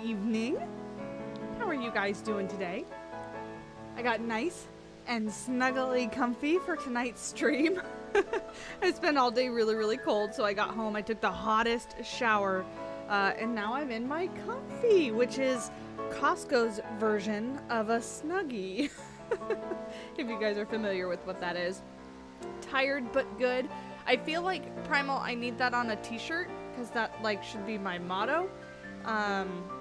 evening. How are you guys doing today? I got nice and snuggly comfy for tonight's stream. It's been all day really cold, so I got home, I took the hottest shower, and now I'm in my comfy, which is Costco's version of a Snuggie. If you guys are familiar with what that is. Tired but good. I feel like, Primal, I need that on a t-shirt, because that, like, should be my motto.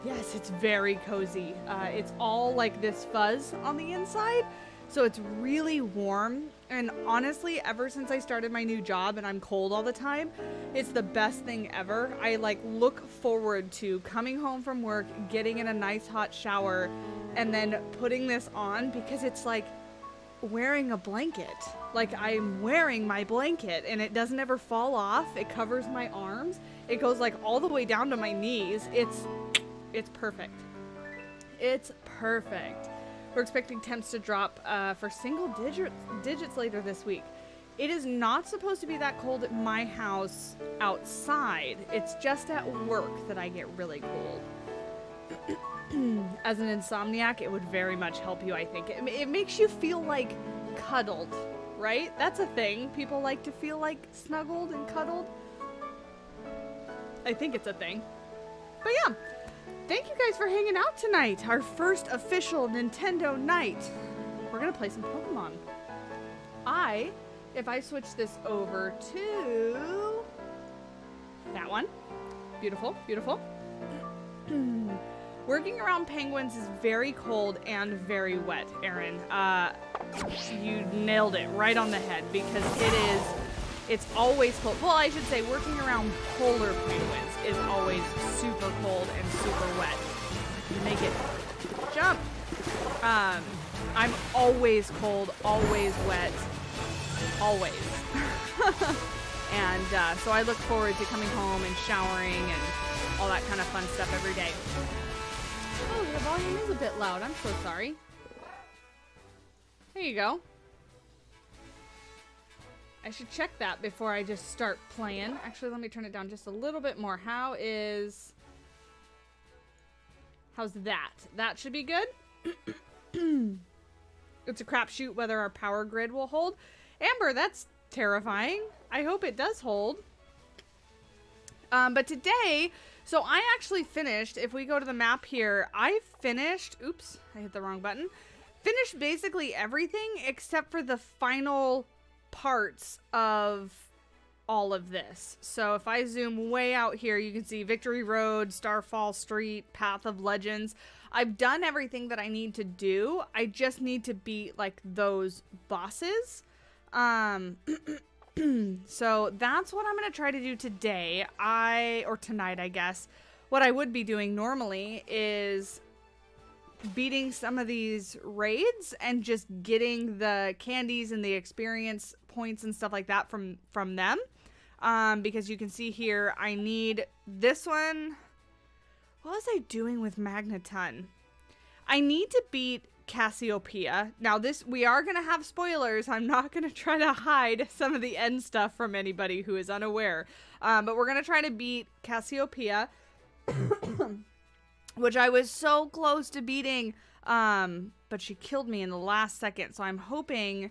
Yes, it's very cozy. It's all, like, this fuzz on the inside, so it's really warm. And honestly, ever since I started my new job and I'm cold all the time, it's the best thing ever. I, like, look forward to coming home from work, getting in a nice hot shower, and then putting this on, because it's like wearing a blanket. Like, I'm wearing my blanket and it doesn't ever fall off. It covers my arms. It goes like all the way down to my knees. It's perfect. It's perfect. We're expecting temps to drop for single digits later this week. It is not supposed to be that cold at my house outside. It's just at work that I get really cold. As an insomniac, it would very much help you, I think. It makes you feel like cuddled, right? That's a thing. People like to feel like snuggled and cuddled. I think it's a thing. But yeah, thank you guys for hanging out tonight. Our first official Nintendo night. We're gonna play some Pokemon. If I switch this over to that one. Beautiful, beautiful. Working around penguins is very cold and very wet, Aaron. You nailed it right on the head, because it's always cold. Well, I should say working around polar penguins is always super cold and super wet. You make it jump. I'm always cold, always wet, always. And so I look forward to coming home and showering and all that kind of fun stuff every day. Oh, the volume is a bit loud. I'm so sorry. There you go. I should check that before I just start playing. Actually, let me turn it down just a little bit more. How's that? That should be good. It's a crapshoot whether our power grid will hold. Amber, that's terrifying. I hope it does hold. But today, so I actually finished, if we go to the map here, I finished, oops, I hit the wrong button, finished basically everything except for the final parts of all of this. So if I zoom way out here, you can see Victory Road, Starfall Street, Path of Legends. I've done everything that I need to do. I just need to beat, like, those bosses. So that's what I'm going to try to do today. Or tonight, I guess. What I would be doing normally is beating some of these raids and just getting the candies and the experience points and stuff like that from them. Because you can see here, I need this one. What was I doing with Magneton? I need to beat Cassiopeia. Now we are going to have spoilers. I'm not going to try to hide some of the end stuff from anybody who is unaware. But we're going to try to beat Cassiopeia, which I was so close to beating, but she killed me in the last second. So I'm hoping,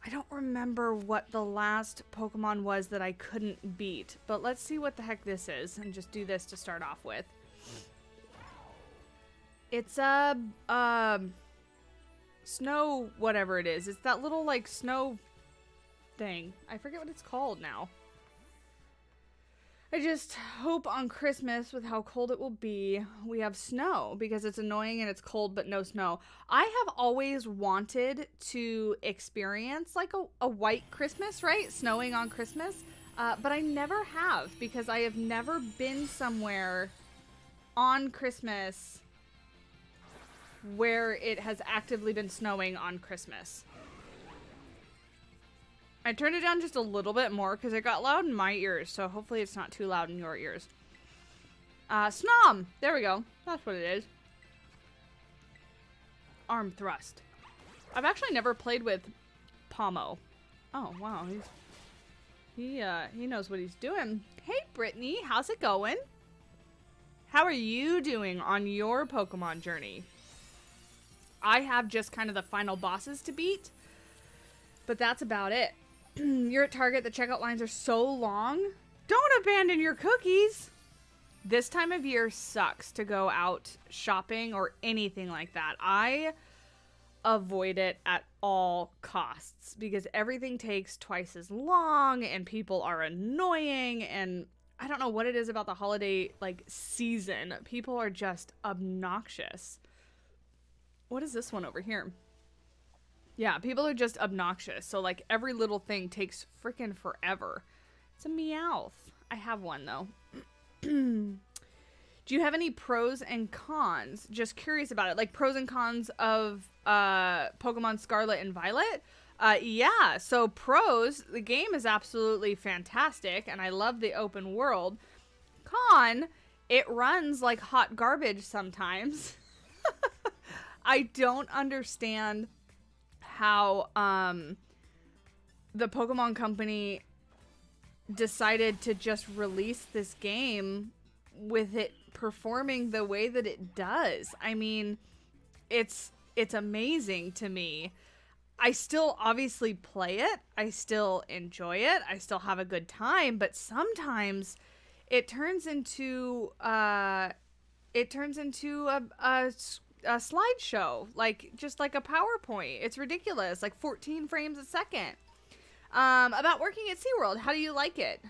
I don't remember what the last Pokemon was that I couldn't beat, but let's see what the heck this is and just do this to start off with. It's a snow whatever it is. It's that little, like, snow thing. I forget what it's called now. I just hope on Christmas, with how cold it will be, we have snow, because it's annoying and it's cold but no snow. I have always wanted to experience, like, a white Christmas, right? Snowing on Christmas. But I never have, because I have never been somewhere on Christmas where it has actively been snowing on Christmas. I turned it down just a little bit more because it got loud in my ears, so hopefully it's not too loud in your ears. Snom! There we go. That's what it is. Arm thrust. I've actually never played with Pomo. Oh, wow. He knows what he's doing. Hey, Brittany. How's it going? How are you doing on your Pokemon journey? I have just kind of the final bosses to beat, but that's about it. You're at Target. The checkout lines are so long. Don't abandon your cookies. This time of year sucks to go out shopping or anything like that. I avoid it at all costs because everything takes twice as long and people are annoying, and I don't know what it is about the holiday like season. People are just obnoxious. What is this one over here? Yeah, people are just obnoxious. So like every little thing takes freaking forever. It's a Meowth. I have one though. Do you have any pros and cons? Just curious about it. Like pros and cons of Pokemon Scarlet and Violet? Yeah, so pros, the game is absolutely fantastic and I love the open world. Con, it runs like hot garbage sometimes. I don't understand how the Pokemon Company decided to just release this game with it performing the way that it does. I mean, it's amazing to me. I still obviously play it. I still enjoy it. I still have a good time, but sometimes it turns into a slideshow, like just like a PowerPoint. It's ridiculous, like 14 frames a second. About working at SeaWorld, how do you like it?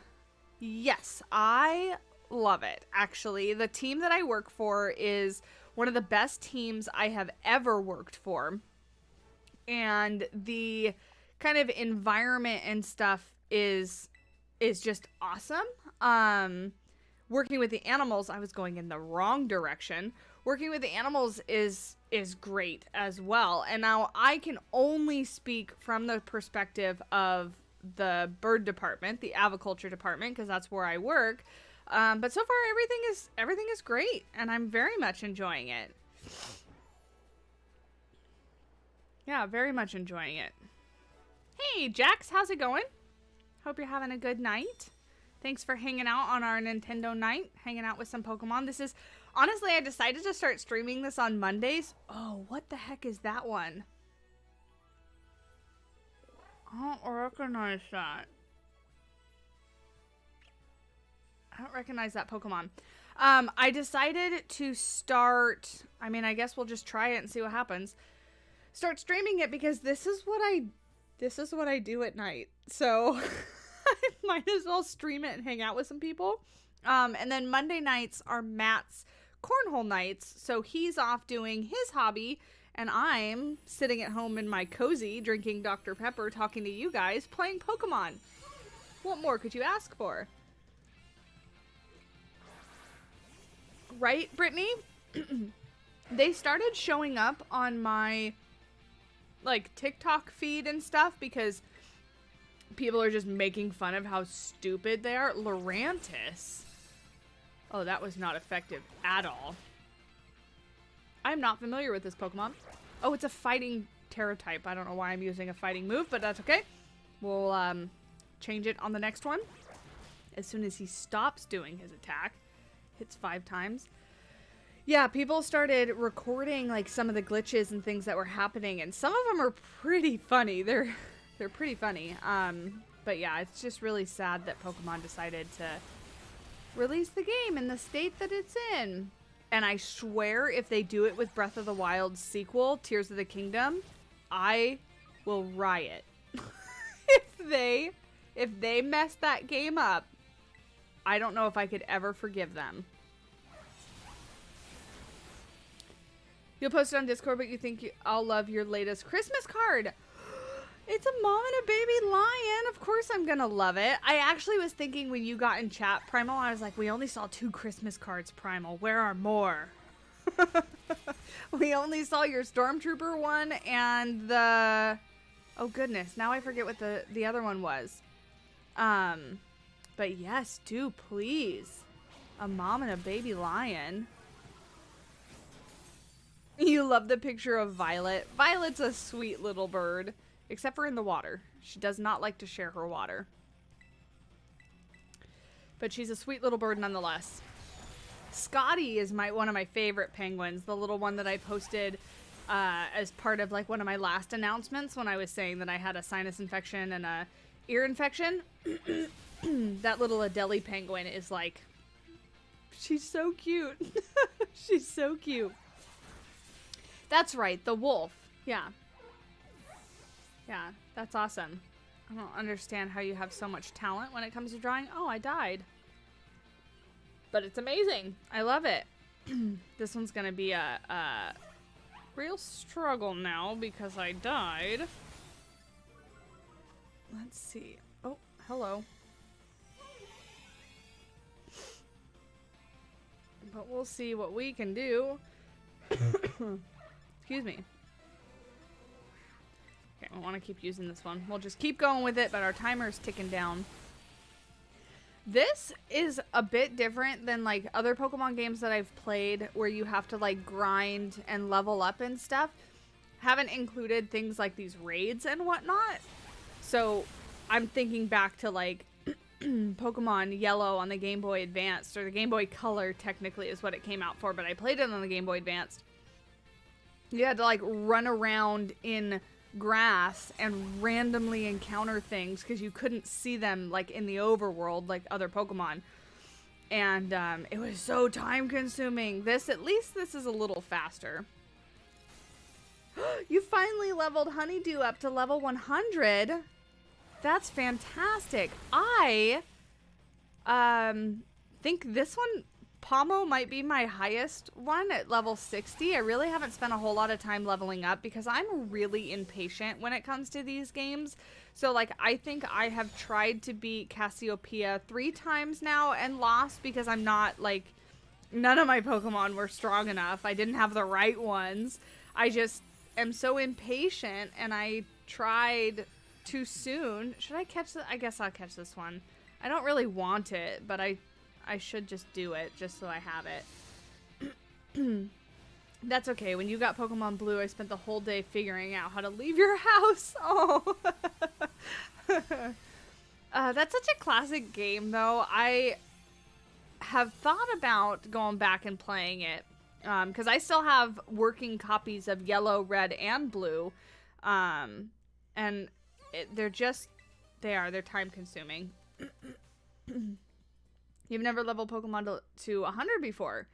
Yes, I love it. Actually, the team that I work for is one of the best teams I have ever worked for. And the kind of environment and stuff is just awesome. Working with the animals, I was going in the wrong direction. Working with the animals is great as well. And now I can only speak from the perspective of the bird department, the aviculture department, because that's where I work. But so far everything is great, and I'm very much enjoying it. Yeah, very much enjoying it. Hey, Jax, how's it going? Hope you're having a good night. Thanks for hanging out on our Nintendo night, hanging out with some Pokemon. This is, honestly, I decided to start streaming this on Mondays. Oh, what the heck is that one? I don't recognize that. I don't recognize that Pokemon. I decided to start, I mean, I guess we'll just try it and see what happens. Start streaming it because this is what I do at night. So I might as well stream it and hang out with some people. And then Monday nights are Matt's cornhole nights. So he's off doing his hobby and I'm sitting at home in my cozy, drinking Dr. Pepper, talking to you guys, playing Pokemon. What more could you ask for? Right, Brittany? They started showing up on my like TikTok feed and stuff because people are just making fun of how stupid they are. Lurantis. Oh, that was not effective at all. I'm not familiar with this Pokemon. Oh, it's a fighting Terra type. I don't know why I'm using a fighting move, but that's okay. We'll change it on the next one. As soon as he stops doing his attack. Hits 5 times. Yeah, people started recording like some of the glitches and things that were happening, and some of them are pretty funny. They're pretty funny. But yeah, it's just really sad that Pokemon decided to release the game in the state that it's in. And I swear if they do it with Breath of the Wild's sequel, Tears of the Kingdom, I will riot. If they mess that game up, I don't know if I could ever forgive them. You'll post it on Discord, but you think I'll love your latest Christmas card. It's a mom and a baby lion. Of course I'm gonna love it. I actually was thinking when you got in chat, Primal, I was like, we only saw 2 Christmas cards, Primal. Where are more? We only saw your Stormtrooper one and the... Oh goodness, now I forget what the other one was. But yes, do please. A mom and a baby lion. You love the picture of Violet. Violet's a sweet little bird. Except for in the water. She does not like to share her water. But she's a sweet little bird nonetheless. Scotty is one of my favorite penguins, the little one that I posted as part of like one of my last announcements when I was saying that I had a sinus infection and a ear infection. That little Adelie penguin is like, she's so cute. She's so cute. That's right, the wolf. Yeah. Yeah, that's awesome. I don't understand how you have so much talent when it comes to drawing. Oh, I died. But it's amazing. I love it. This one's gonna be a real struggle now because I died. Let's see. Oh, hello. But we'll see what we can do. Excuse me. Okay, I want to keep using this one. We'll just keep going with it, but our timer's ticking down. This is a bit different than like other Pokemon games that I've played where you have to like grind and level up and stuff. Haven't included things like these raids and whatnot. So I'm thinking back to like Pokemon Yellow on the Game Boy Advanced, or the Game Boy Color technically is what it came out for, but I played it on the Game Boy Advanced. You had to like run around in grass and randomly encounter things because you couldn't see them like in the overworld like other Pokemon, and it was so time consuming. At least this is a little faster. You finally leveled Honeydew up to level 100. That's fantastic. I think this one, Pomo, might be my highest one at level 60. I really haven't spent a whole lot of time leveling up because I'm really impatient when it comes to these games. So, like, I think I have tried to beat Cassiopeia 3 times now and lost because I'm not, like, none of my Pokemon were strong enough. I didn't have the right ones. I just am so impatient, and I tried too soon. Should I catch I guess I'll catch this one. I don't really want it, but I should just do it just so I have it. That's okay. When you got Pokemon Blue, I spent the whole day figuring out how to leave your house. Oh. That's such a classic game, though. I have thought about going back and playing it because I still have working copies of Yellow, Red, and Blue. And they're time consuming. You've never leveled Pokemon to 100 before.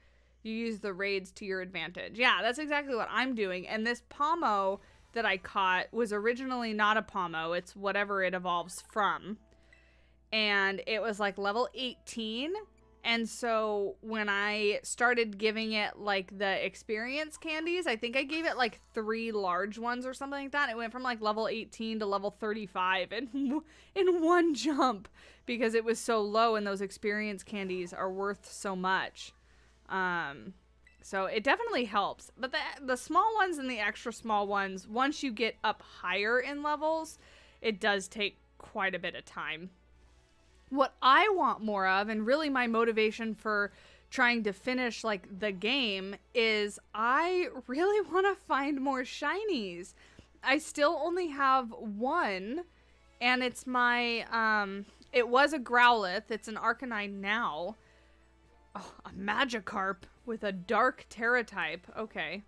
You use the raids to your advantage. Yeah, that's exactly what I'm doing. And this Pomo that I caught was originally not a Pomo. It's whatever it evolves from. And it was like level 18. And so when I started giving it like the experience candies, I think I gave it like 3 large ones or something like that. It went from like level 18 to level 35 in one jump because it was so low and those experience candies are worth so much. So it definitely helps. But the small ones and the extra small ones, once you get up higher in levels, it does take quite a bit of time. What I want more of, and really my motivation for trying to finish like the game, is I really want to find more shinies. I still only have one, and it's my, it was a Growlithe. It's an Arcanine now. Oh, a Magikarp with a dark Terra type. Okay.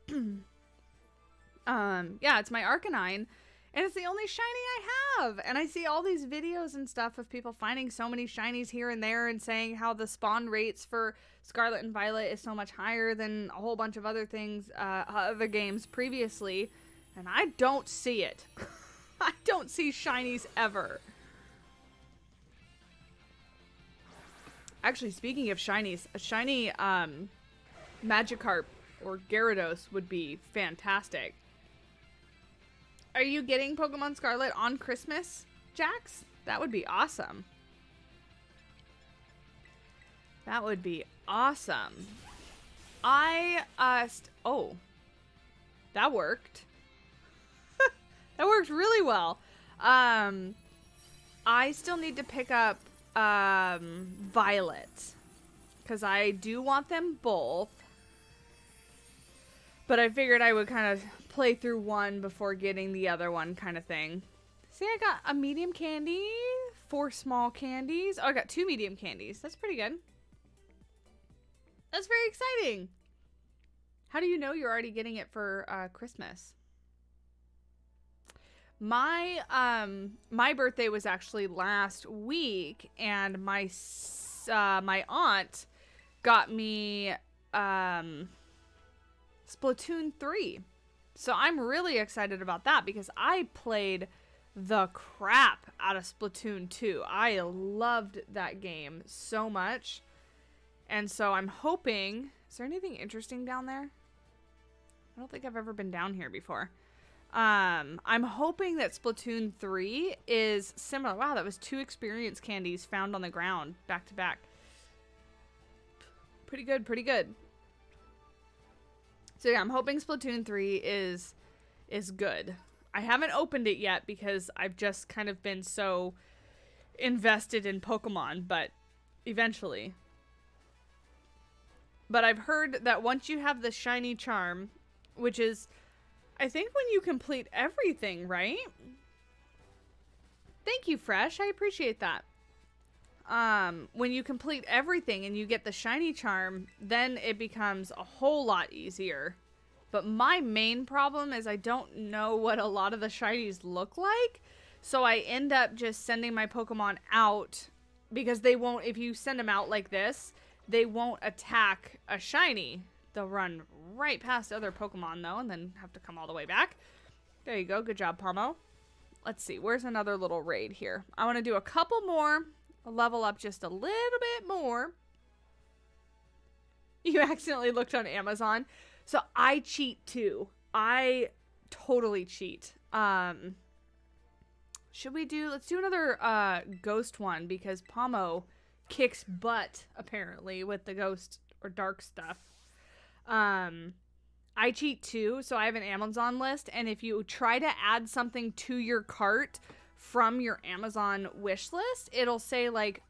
Yeah, it's my Arcanine. And it's the only shiny I have. And I see all these videos and stuff of people finding so many shinies here and there and saying how the spawn rates for Scarlet and Violet is so much higher than a whole bunch of other things, other games previously. And I don't see it. I don't see shinies ever. Actually, speaking of shinies, a shiny Magikarp or Gyarados would be fantastic. Are you getting Pokemon Scarlet on Christmas, Jax? That would be awesome. That would be awesome. Oh. That worked. That worked really well. I still need to pick up Violet. Because I do want them both. But I figured I would kind of play through one before getting the other one kind of thing. See, I got a medium candy, 4 small candies. Oh, I got 2 medium candies. That's pretty good. That's very exciting. How do you know you're already getting it for Christmas? My my birthday was actually last week, and my aunt got me Splatoon 3. So I'm really excited about that because I played the crap out of Splatoon 2. I loved that game so much. And so I'm hoping... Is there anything interesting down there? I don't think I've ever been down here before. I'm hoping that Splatoon 3 is similar. Wow, that was 2 experience candies found on the ground back to back. Pretty good, pretty good. So yeah, I'm hoping Splatoon 3 is good. I haven't opened it yet because I've just kind of been so invested in Pokemon, but eventually. But I've heard that once you have the shiny charm, which is, I think when you complete everything, right? Thank you, Fresh. I appreciate that. When you complete everything and you get the shiny charm, then it becomes a whole lot easier. But my main problem is I don't know what a lot of the shinies look like. So I end up just sending my Pokemon out because they won't, if you send them out like this, they won't attack a shiny. They'll run right past other Pokemon though and then have to come all the way back. There you go. Good job, Pomo. Let's see. Where's another little raid here? I want to do a couple more. I'll level up just a little bit more. You accidentally looked on Amazon. So I cheat too. I totally cheat. Should we do, let's do another ghost one because Pomo kicks butt apparently with the ghost or dark stuff. I cheat too, so I have an Amazon list, and if you try to add something to your cart from your Amazon wish list, it'll say like,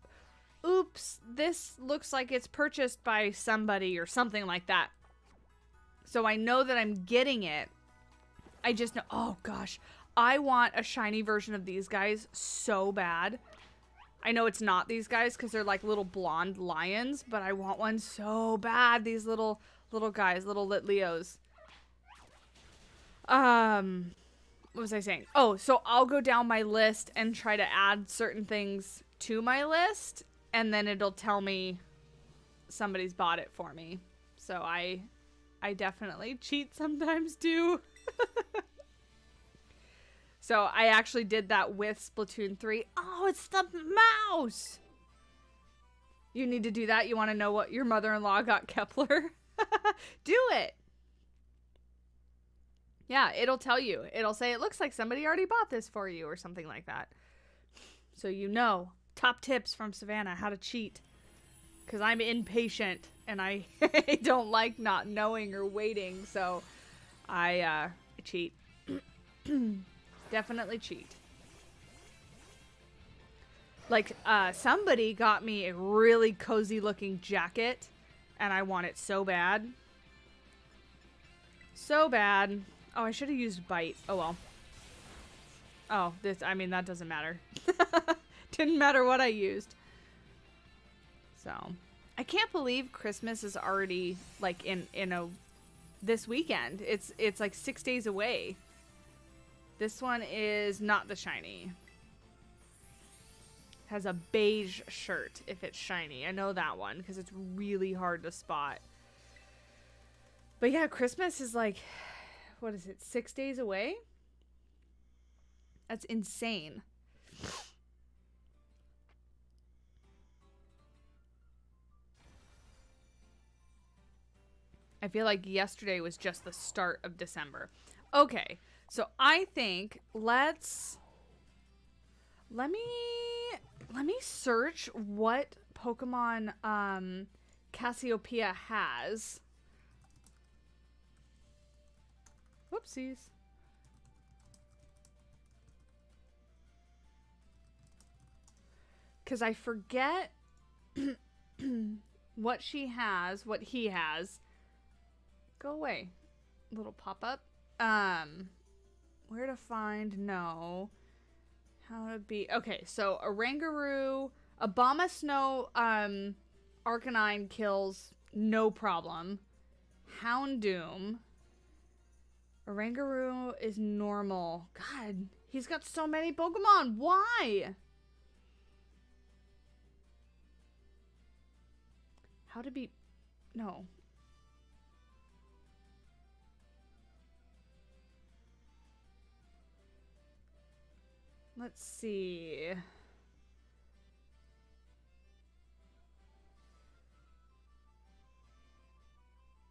oops, this looks like it's purchased by somebody or something like that. So I know that I'm getting it. I just know, oh gosh, I want a shiny version of these guys so bad. I know it's not these guys because they're like little blonde lions, but I want one so bad. These little guys, little Litleos. What was I saying? Oh, so I'll go down my list and try to add certain things to my list, and then it'll tell me somebody's bought it for me. So I definitely cheat sometimes too. So I actually did that with Splatoon 3. Oh, it's the mouse! You need to do that? You want to know what your mother-in-law got Kepler? Do it! Yeah, it'll tell you. It'll say, it looks like somebody already bought this for you or something like that. So you know. Top tips from Savannah, how to cheat. Because I'm impatient and I don't like not knowing or waiting. So I cheat. Definitely cheat. Like, somebody got me a really cozy looking jacket and I want it so bad. So bad. Oh, I should have used bite. Oh, well. Oh, I mean, that doesn't matter. Didn't matter what I used. So, I can't believe Christmas is already, like, this weekend. It's like 6 days away. This one is not the shiny. Has a beige shirt if it's shiny. I know that one because it's really hard to spot. But yeah, Christmas is like, what is it, 6 days away? That's insane. I feel like yesterday was just the start of December. Okay, so I think let me search what Pokemon Cassiopeia has. Whoopsies. Because I forget what she has, what he has. Go away, little pop-up. Where to find, no. How to be, okay, so Oranguru, Abomasnow, Arcanine kills No problem. Houndoom. Oranguru is normal. God, he's got so many Pokemon. Why? How to beat... No. Let's see.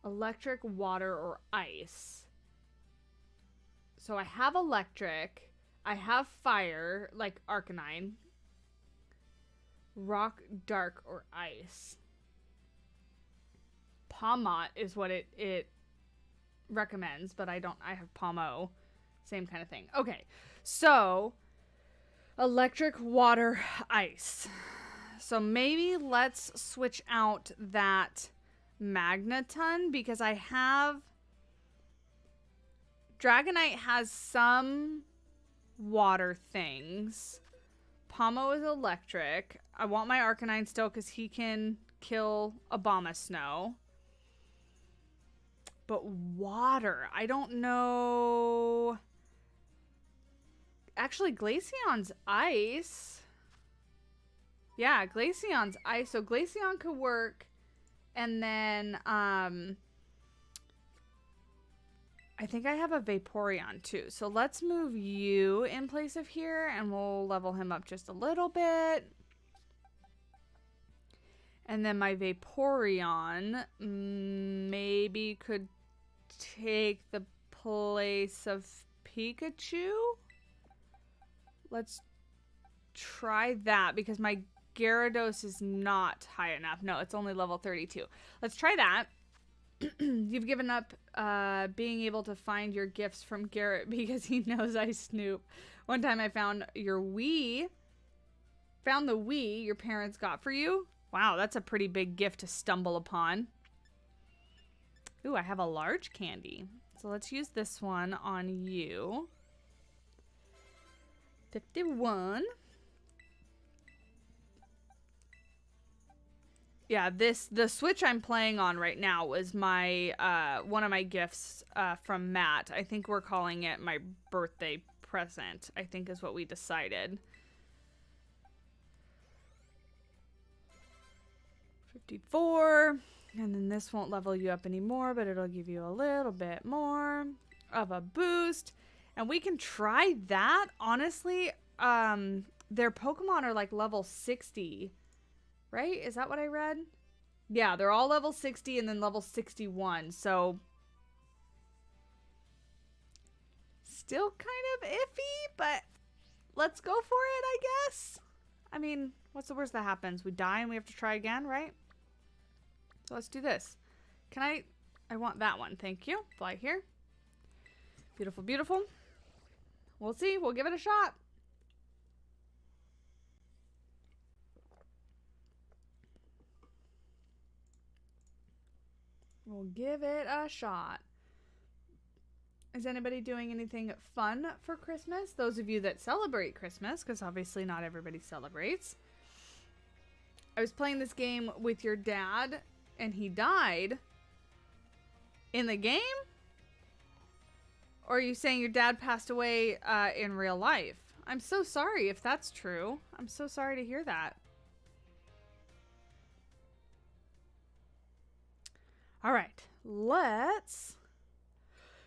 Electric, water, or ice. So I have electric. I have fire, like Arcanine. Rock, dark, or ice. Palmot is what it recommends, but I have Palmo. Same kind of thing. Okay, so electric, water, ice. So maybe let's switch out that Magneton because I have... Dragonite has some water things. Palmo is electric. I want my Arcanine still because he can kill Abomasnow. But water, I don't know. Actually, Glaceon's ice. Yeah, Glaceon's ice. So Glaceon could work. And then, I think I have a Vaporeon too. So let's move you in place of here and we'll level him up just a little bit. And then my Vaporeon maybe could take the place of Pikachu. Let's try that because my Gyarados is not high enough. No, it's only level 32. Let's try that. You've given up being able to find your gifts from Garrett because he knows I snoop. One time I found your Wii. Found the Wii your parents got for you. Wow, that's a pretty big gift to stumble upon. Ooh, I have a large candy. So let's use this one on you. 51. Yeah, the Switch I'm playing on right now was my one of my gifts from Matt. I think we're calling it my birthday present, I think is what we decided. 54. And then this won't level you up anymore, but it'll give you a little bit more of a boost. And we can try that. Honestly, their Pokemon are like level 60. Right? Is that what I read? Yeah, they're all level 60 and then level 61. So, still kind of iffy, but let's go for it, I guess. I mean, what's the worst that happens? We die and we have to try again, right? So let's do this. Can I want that one. Thank you. Fly here. Beautiful, beautiful. We'll see. We'll give it a shot. We'll give it a shot. Is anybody doing anything fun for Christmas? Those of you that celebrate Christmas, because obviously not everybody celebrates. I was playing this game with your dad, and he died in the game? Or are you saying your dad passed away in real life? I'm so sorry if that's true. I'm so sorry to hear that. All right, let's...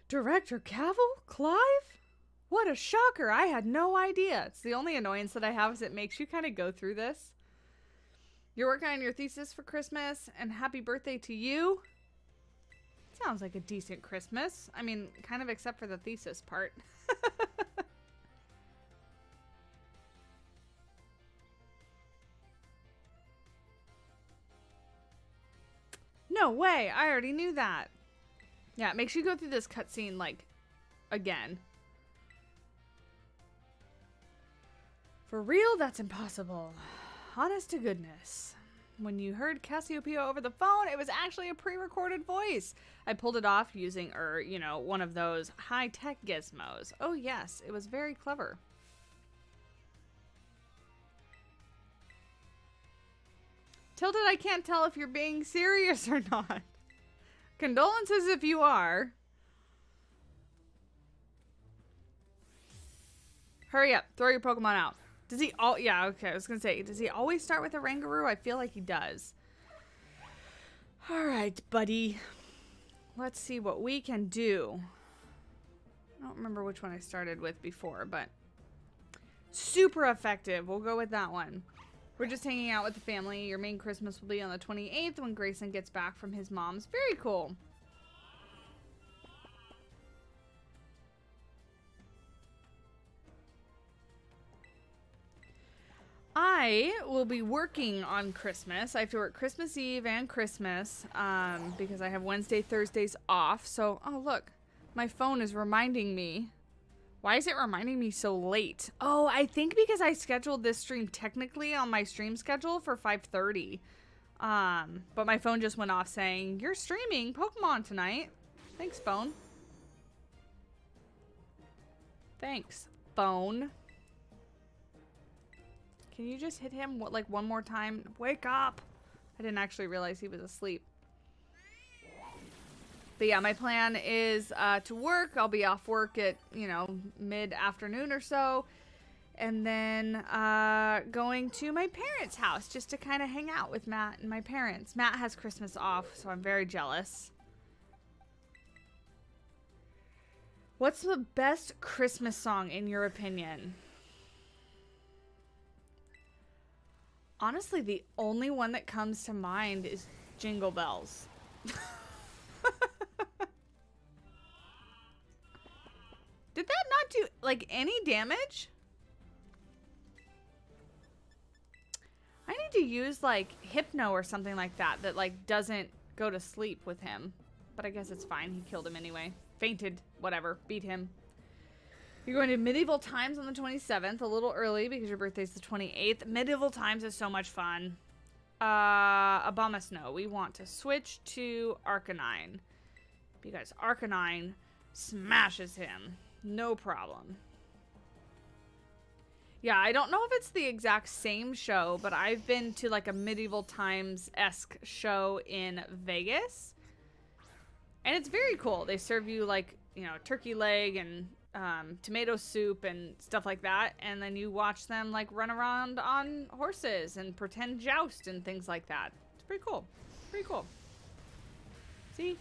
Director Cavill? Clive? What a shocker. I had no idea. It's the only annoyance that I have is it makes you kind of go through this. You're working on your thesis for Christmas, and happy birthday to you. Sounds like a decent Christmas. I mean, kind of except for the thesis part. No way. I already knew that. Yeah, it makes you go through this cutscene, like, again. For real? That's impossible. Honest to goodness. When you heard Cassiopeia over the phone, it was actually a pre-recorded voice. I pulled it off using, you know, one of those high-tech gizmos. Oh, yes. It was very clever. Tilted, I can't tell if you're being serious or not. Condolences if you are. Hurry up. Throw your Pokemon out. Does he all... Yeah, okay. I was going to say, does he always start with a Rangaroo? I feel like he does. All right, buddy. Let's see what we can do. I don't remember which one I started with before, but... Super effective. We'll go with that one. We're just hanging out with the family. Your main Christmas will be on the 28th when Grayson gets back from his mom's. Very cool. I will be working on Christmas. I have to work Christmas Eve and Christmas because I have Wednesday, Thursdays off. So, oh look, my phone is reminding me. Why is it reminding me so late? Oh, I think because I scheduled this stream technically on my stream schedule for 5:30. But my phone just went off saying, you're streaming Pokemon tonight. Thanks, phone. Thanks, phone. Can you just hit him like one more time? Wake up! I didn't actually realize he was asleep. But yeah, my plan is to work. I'll be off work at, you know, mid-afternoon or so. And then going to my parents' house just to kind of hang out with Matt and my parents. Matt has Christmas off, so I'm very jealous. What's the best Christmas song in your opinion? Honestly, the only one that comes to mind is Jingle Bells. Did that not do, like, any damage? I need to use, like, Hypno or something like that that, like, doesn't go to sleep with him. But I guess it's fine. He killed him anyway. Fainted. Whatever. Beat him. You're going to Medieval Times on the 27th. A little early because your birthday's the 28th. Medieval Times is so much fun. Abomasnow. We want to switch to Arcanine. Because Arcanine smashes him. No problem. Yeah, I don't know if it's the exact same show, but I've been to like a Medieval Times-esque show in Vegas. And it's very cool. They serve you like, you know, turkey leg and tomato soup and stuff like that. And then you watch them like run around on horses and pretend joust and things like that. It's pretty cool. Pretty cool. See?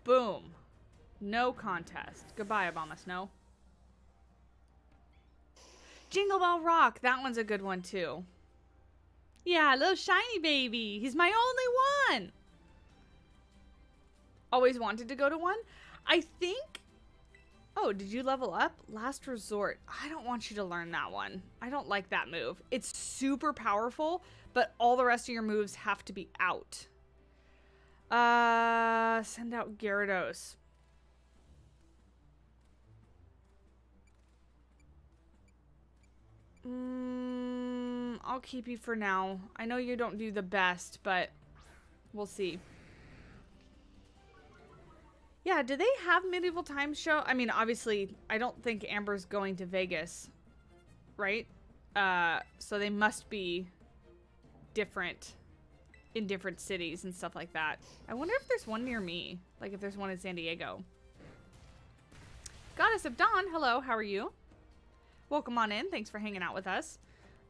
Boom. No contest. Goodbye, Abomasnow. Jingle Bell Rock. That one's a good one, too. Yeah, little shiny baby. He's my only one. Always wanted to go to one. I think... Oh, did you level up? Last Resort. I don't want you to learn that one. I don't like that move. It's super powerful, but all the rest of your moves have to be out. Send out Gyarados. I'll keep you for now. I know you don't do the best, but we'll see. Yeah, do they have Medieval Times show? I mean, obviously, I don't think Amber's going to Vegas, right? So they must be different in different cities and stuff like that. I wonder if there's one near me. Like if there's one in San Diego. Goddess of Dawn, hello, how are you? Welcome on in. Thanks for hanging out with us.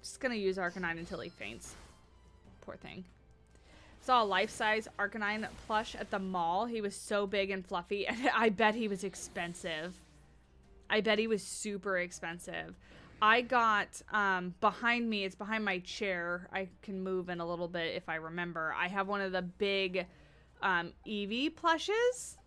Just gonna use Arcanine until he faints. Poor thing. Saw a life-size Arcanine plush at the mall. He was so big and fluffy, and I bet he was expensive. I bet he was super expensive. I got behind me, it's behind my chair. I can move in a little bit if I remember. I have one of the big Eevee plushes.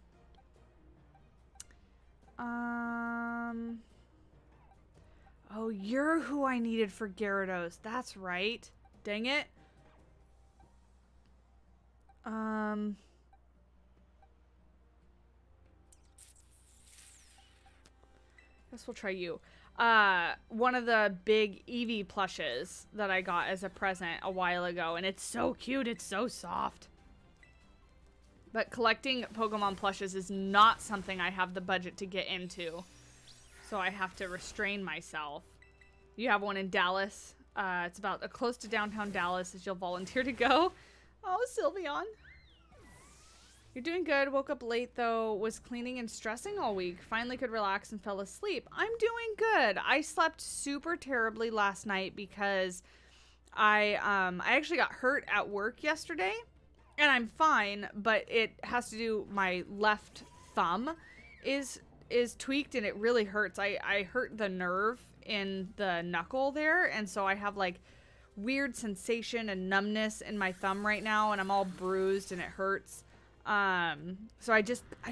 Oh, you're who I needed for Gyarados. That's right. Dang it. Guess we'll try you. One of the big Eevee plushes that I got as a present a while ago, and it's so cute. It's so soft. But collecting Pokemon plushes is not something I have the budget to get into. So I have to restrain myself. You have one in Dallas. It's about close to downtown Dallas as you'll volunteer to go. Oh, Sylveon. You're doing good. Woke up late though. Was cleaning and stressing all week. Finally could relax and fell asleep. I'm doing good. I slept super terribly last night because I actually got hurt at work yesterday. And I'm fine, but it has to do, my left thumb is tweaked and it really hurts. I hurt the nerve in the knuckle there, and so I have like weird sensation and numbness in my thumb right now, and I'm all bruised and it hurts. So I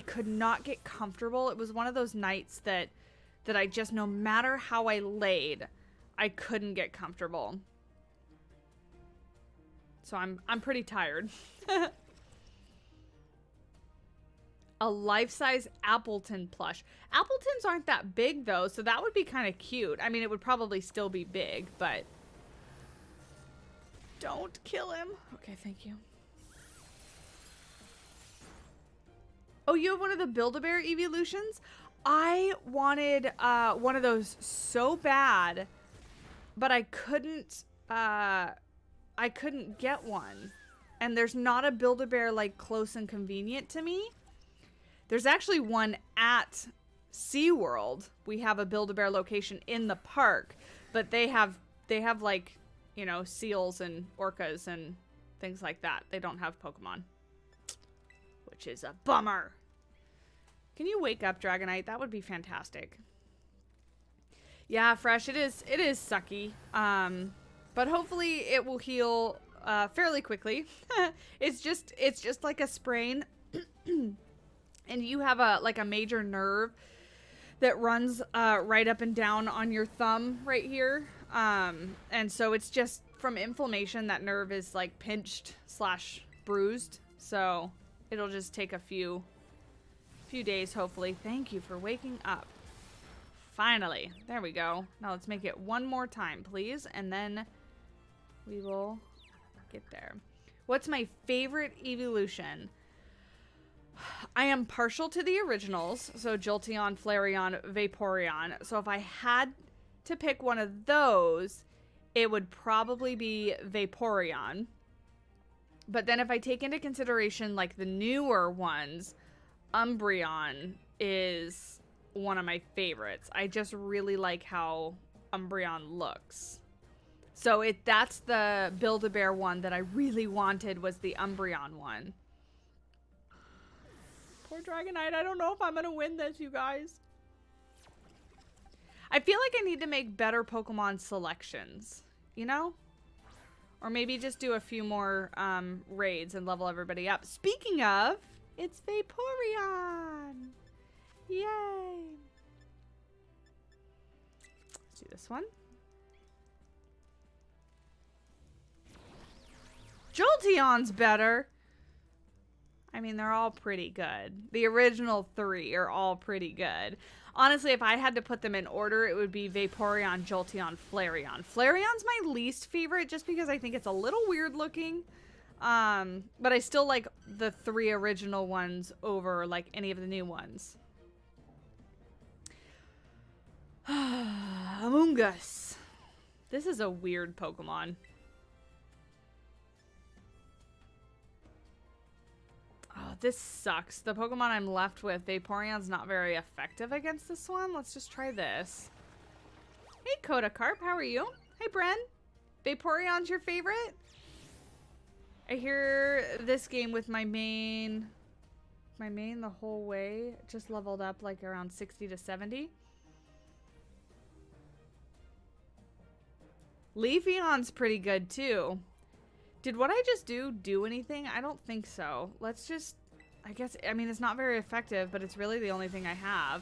could not get comfortable. It was one of those nights that I just, no matter how I laid, I couldn't get comfortable. So I'm pretty tired. A life-size Appleton plush. Appletons aren't that big though, so that would be kind of cute. I mean, it would probably still be big, but don't kill him. Okay, thank you. Oh, you have one of the Build-A-Bear evolutions? I wanted one of those so bad, but I couldn't get one. And there's not a Build-A-Bear like close and convenient to me. There's actually one at SeaWorld. We have a Build-A-Bear location in the park, but they have like, you know, seals and orcas and things like that. They don't have Pokemon, which is a bummer. Can you wake up, Dragonite? That would be fantastic. Yeah, Fresh, it is sucky. But hopefully it will heal fairly quickly. It's just like a sprain. And you have a major nerve that runs right up and down on your thumb right here. And so it's just from inflammation. That nerve is like pinched / bruised. So it'll just take a few days, hopefully. Thank you for waking up. Finally. There we go. Now let's make it one more time, please. And then we will get there. What's my favorite evolution? I am partial to the originals, so Jolteon, Flareon, Vaporeon. So if I had to pick one of those, it would probably be Vaporeon. But then if I take into consideration like the newer ones, Umbreon is one of my favorites. I just really like how Umbreon looks. So that's the Build-A-Bear one that I really wanted, was the Umbreon one. Poor Dragonite, I don't know if I'm gonna win this, you guys. I feel like I need to make better Pokemon selections, you know? Or maybe just do a few more raids and level everybody up. Speaking of, it's Vaporeon! Yay! Let's do this one. Jolteon's better! I mean, they're all pretty good. The original 3 are all pretty good. Honestly, if I had to put them in order, it would be Vaporeon, Jolteon, Flareon. Flareon's my least favorite just because I think it's a little weird looking. But I still like the 3 original ones over like any of the new ones. Amoonguss. This is a weird Pokemon. Oh, this sucks. The Pokemon I'm left with, Vaporeon's not very effective against this one. Let's just try this. Hey, Kodacarp, how are you? Hey, Bren. Vaporeon's your favorite? I hear this game with my main the whole way just leveled up like around 60 to 70. Leafeon's pretty good too. Did what I just do anything? I don't think so. Let's just, I guess, I mean, it's not very effective, but it's really the only thing I have.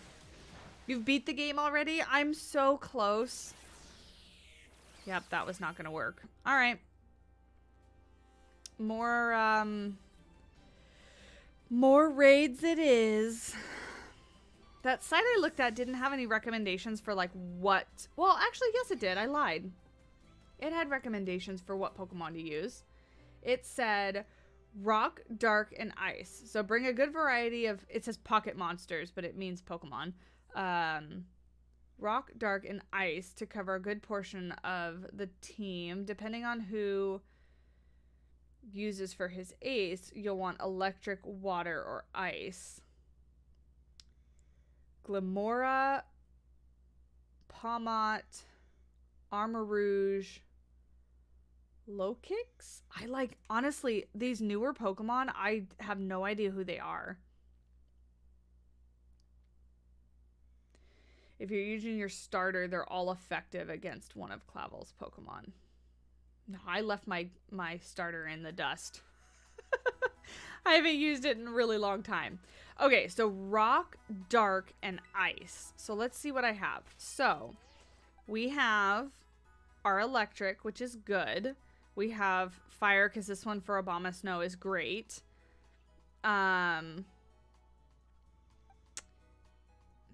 You've beat the game already? I'm so close. Yep, that was not gonna work. All right. More raids it is. That site I looked at didn't have any recommendations for like what, well, actually, yes it did. I lied. It had recommendations for what Pokemon to use. It said rock, dark, and ice. So bring a good variety of, it says pocket monsters, but it means Pokemon. Rock, Dark, and Ice to cover a good portion of the team. Depending on who uses for his ace, you'll want Electric, Water, or Ice. Glimora, Pomot, Armor Rouge, Lokix? Honestly, these newer Pokemon, I have no idea who they are. If you're using your starter, they're all effective against one of Clavel's Pokemon. No, I left my starter in the dust. I haven't used it in a really long time. Okay, so Rock, Dark, and Ice. So let's see what I have. So we have our Electric, which is good. We have Fire, because this one for Abomasnow is great.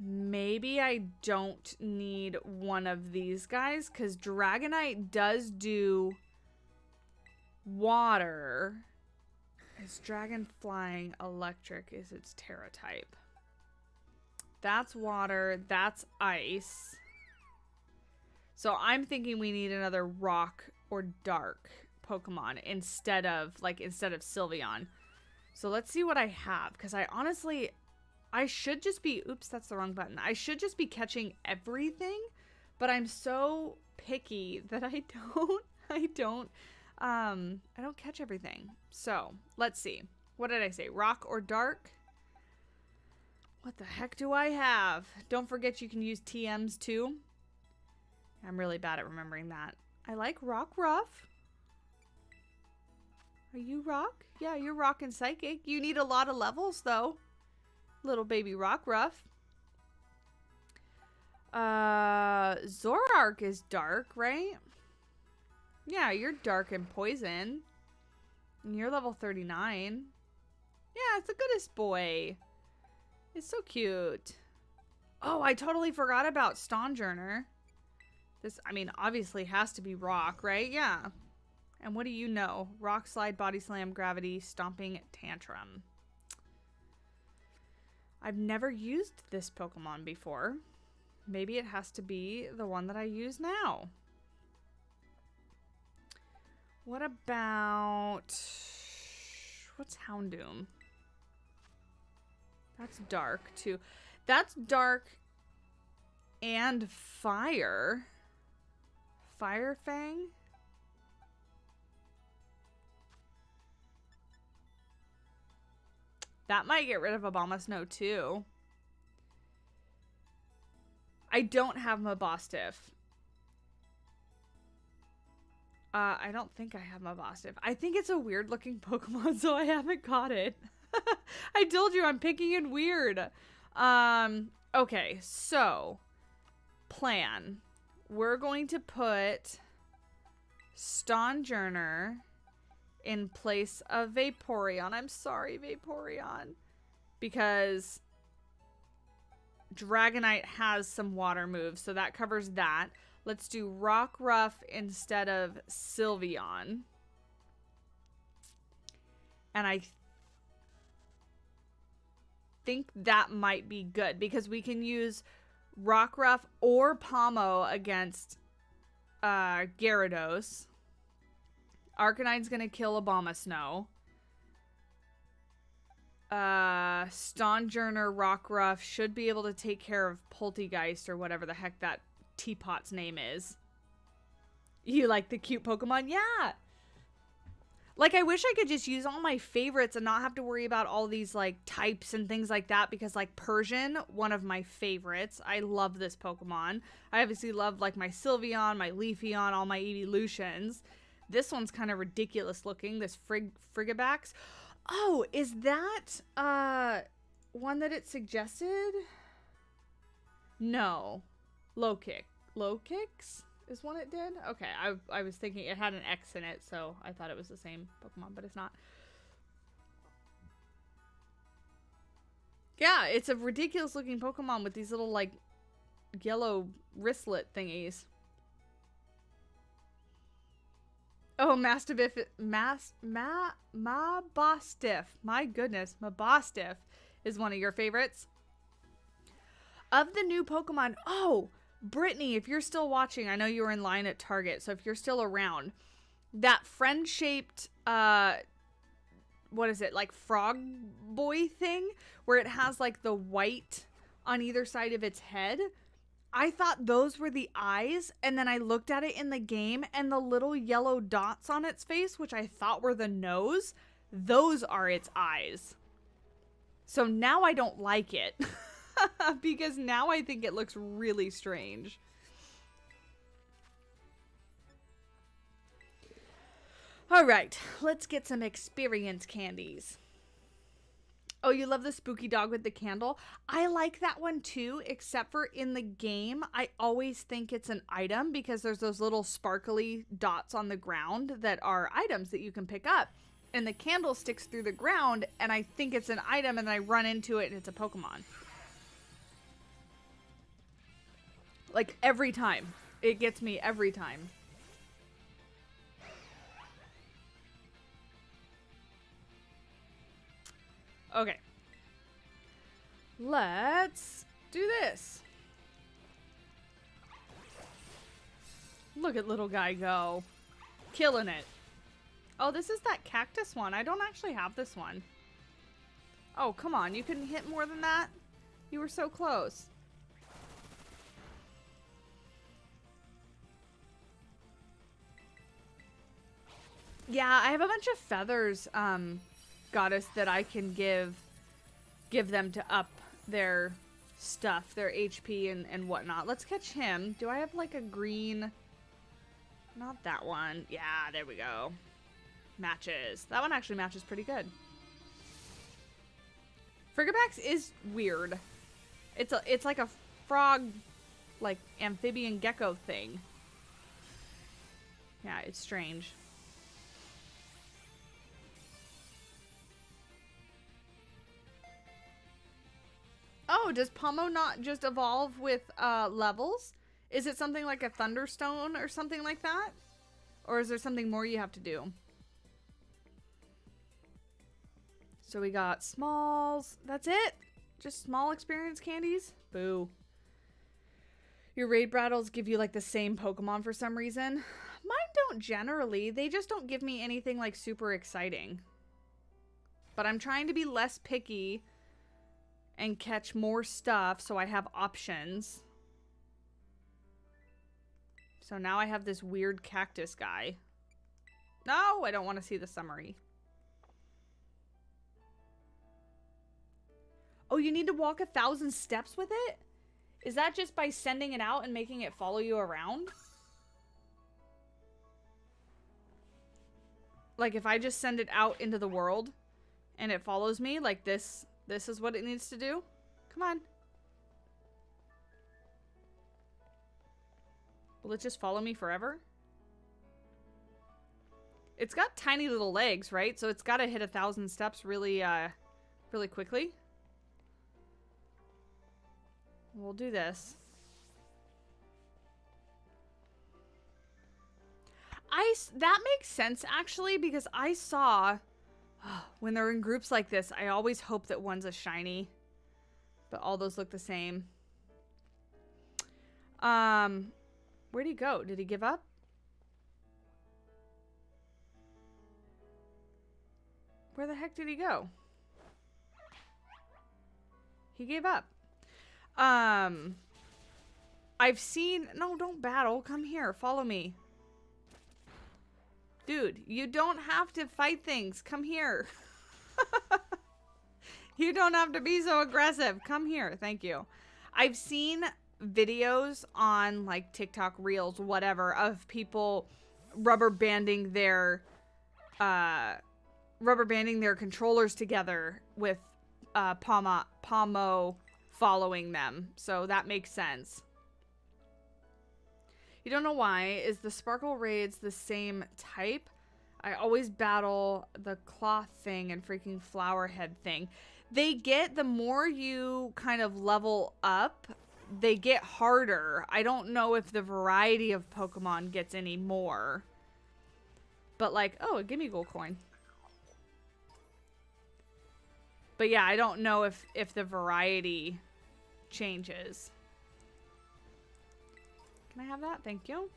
Maybe I don't need one of these guys, because Dragonite does do water. Is Dragon Flying Electric is its Terra type. That's water, that's ice. So I'm thinking we need another rock or dark Pokemon instead of Sylveon. So let's see what I have, because I should just be, oops, that's the wrong button. I should just be catching everything, but I'm so picky that I don't catch everything. So let's see. What did I say? Rock or dark? What the heck do I have? Don't forget you can use TMs too. I'm really bad at remembering that. I like Rockruff. Are you Rock? Yeah, you're Rock and Psychic. You need a lot of levels though. Little baby Rockruff. Zoroark is dark, right? Yeah, you're dark and poison. And you're level 39. Yeah, it's the goodest boy. It's so cute. Oh, I totally forgot about Stonjourner. This, obviously has to be rock, right? Yeah. And what do you know? Rock Slide, Body Slam, Gravity, Stomping, Tantrum. I've never used this Pokemon before. Maybe it has to be the one that I use now. What about... What's Houndoom? That's dark, too. That's dark and fire. Fire Fang? That might get rid of Abomasnow, too. I don't have Mabostiff. I don't think I have Mabostiff. I think it's a weird looking Pokemon, so I haven't caught it. I told you I'm picking in weird. Okay, so plan. We're going to put Stonjourner in place of Vaporeon. I'm sorry, Vaporeon. Because Dragonite has some water moves, so that covers that. Let's do Rockruff instead of Sylveon. And I think that might be good because we can use Rockruff or Pomo against Gyarados. Arcanine's gonna kill Abomasnow. Stonjourner Rockruff should be able to take care of Poltegeist or whatever the heck that teapot's name is. You like the cute Pokemon? Yeah! Like, I wish I could just use all my favorites and not have to worry about all these, like, types and things like that. Because, like, Persian, one of my favorites. I love this Pokemon. I obviously love, like, my Sylveon, my Leafeon, all my Evolutions. This one's kind of ridiculous looking. This Frigibax. Oh, is that, one that it suggested? No. Lokix is one it did? Okay, I was thinking it had an X in it, so I thought it was the same Pokemon, but it's not. Yeah, it's a ridiculous looking Pokemon with these little, like, yellow wristlet thingies. Oh, Mabostiff. My goodness, Mabostiff is one of your favorites. Of the new Pokemon, oh, Brittany, if you're still watching, I know you were in line at Target, so if you're still around, that friend-shaped, what is it, like frog boy thing, where it has like the white on either side of its head, I thought those were the eyes, and then I looked at it in the game, and the little yellow dots on its face, which I thought were the nose, those are its eyes. So now I don't like it, because now I think it looks really strange. All right, let's get some experience candies. Oh, you love the spooky dog with the candle? I like that one too, except for in the game, I always think it's an item because there's those little sparkly dots on the ground that are items that you can pick up. And the candle sticks through the ground, and I think it's an item, and I run into it, and it's a Pokemon. Like, every time. It gets me every time. Okay. Let's do this. Look at little guy go. Killing it. Oh, this is that cactus one. I don't actually have this one. Oh, come on. You couldn't hit more than that? You were so close. Yeah, I have a bunch of feathers, Goddess, that I can give them to up their stuff, their HP and whatnot. Let's catch him. Do I have like a green? Not that one. Yeah, there we go. Matches. That one actually matches pretty good. Frigibax is weird. It's like a frog, like amphibian gecko thing. Yeah, it's strange. Oh, does Pomo not just evolve with levels? Is it something like a Thunderstone or something like that? Or is there something more you have to do? So we got smalls. That's it? Just small experience candies? Boo. Your raid battles give you like the same Pokemon for some reason. Mine don't generally. They just don't give me anything like super exciting. But I'm trying to be less picky and catch more stuff so I have options. So now I have this weird cactus guy. No, I don't want to see the summary. Oh, you need to walk 1,000 steps with it? Is that just by sending it out and making it follow you around? Like if I just send it out into the world and it follows me like this, this is what it needs to do? Come on. Will it just follow me forever? It's got tiny little legs, right? So it's got to hit 1,000 steps really, really quickly. We'll do this. That makes sense, actually, because I saw... when they're in groups like this, I always hope that one's a shiny. But all those look the same. Where'd he go? Did he give up? Where the heck did he go? He gave up. I've seen... No, don't battle. Come here. Follow me. Dude, you don't have to fight things. Come here. You don't have to be so aggressive. Come here. Thank you. I've seen videos on like TikTok Reels, whatever, of people rubber banding their controllers together with Pomo following them. So that makes sense. You don't know why. Is the Sparkle Raids the same type? I always battle the cloth thing and freaking flower head thing. They get, the more you kind of level up, they get harder. I don't know if the variety of Pokemon gets any more. But like, oh, a Gimme Gold coin. But yeah, I don't know if the variety changes. Can I have that? Thank you.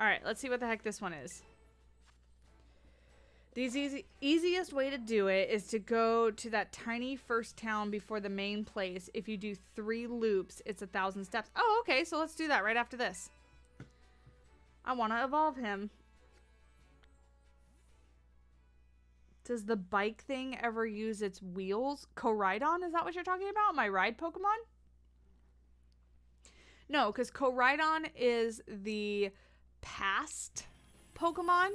Alright, let's see what the heck this one is. The easiest way to do it is to go to that tiny first town before the main place. If you do 3 loops, it's 1,000 steps. Oh, okay, so let's do that right after this. I want to evolve him. Does the bike thing ever use its wheels? Koraidon, is that what you're talking about? My ride Pokemon? No, because Koraidon is the past Pokemon.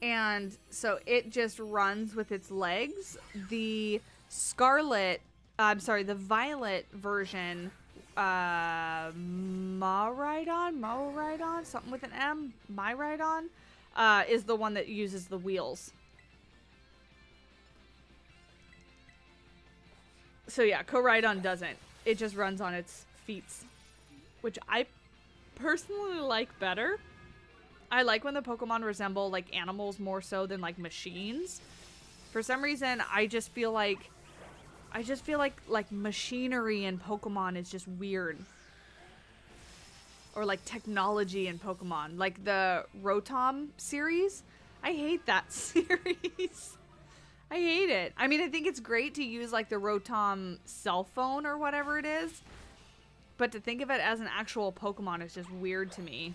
And so it just runs with its legs. The the violet version, Miraidon, something with an M, Miraidon, is the one that uses the wheels. So yeah, Koraidon doesn't. It just runs on its feet, which I personally like better. I like when the Pokemon resemble like animals more so than like machines. For some reason, I just feel like machinery in Pokemon is just weird. Or like technology in Pokemon, like the Rotom series. I hate that series. I hate it. I mean, I think it's great to use like the Rotom cell phone or whatever it is, but to think of it as an actual Pokemon is just weird to me.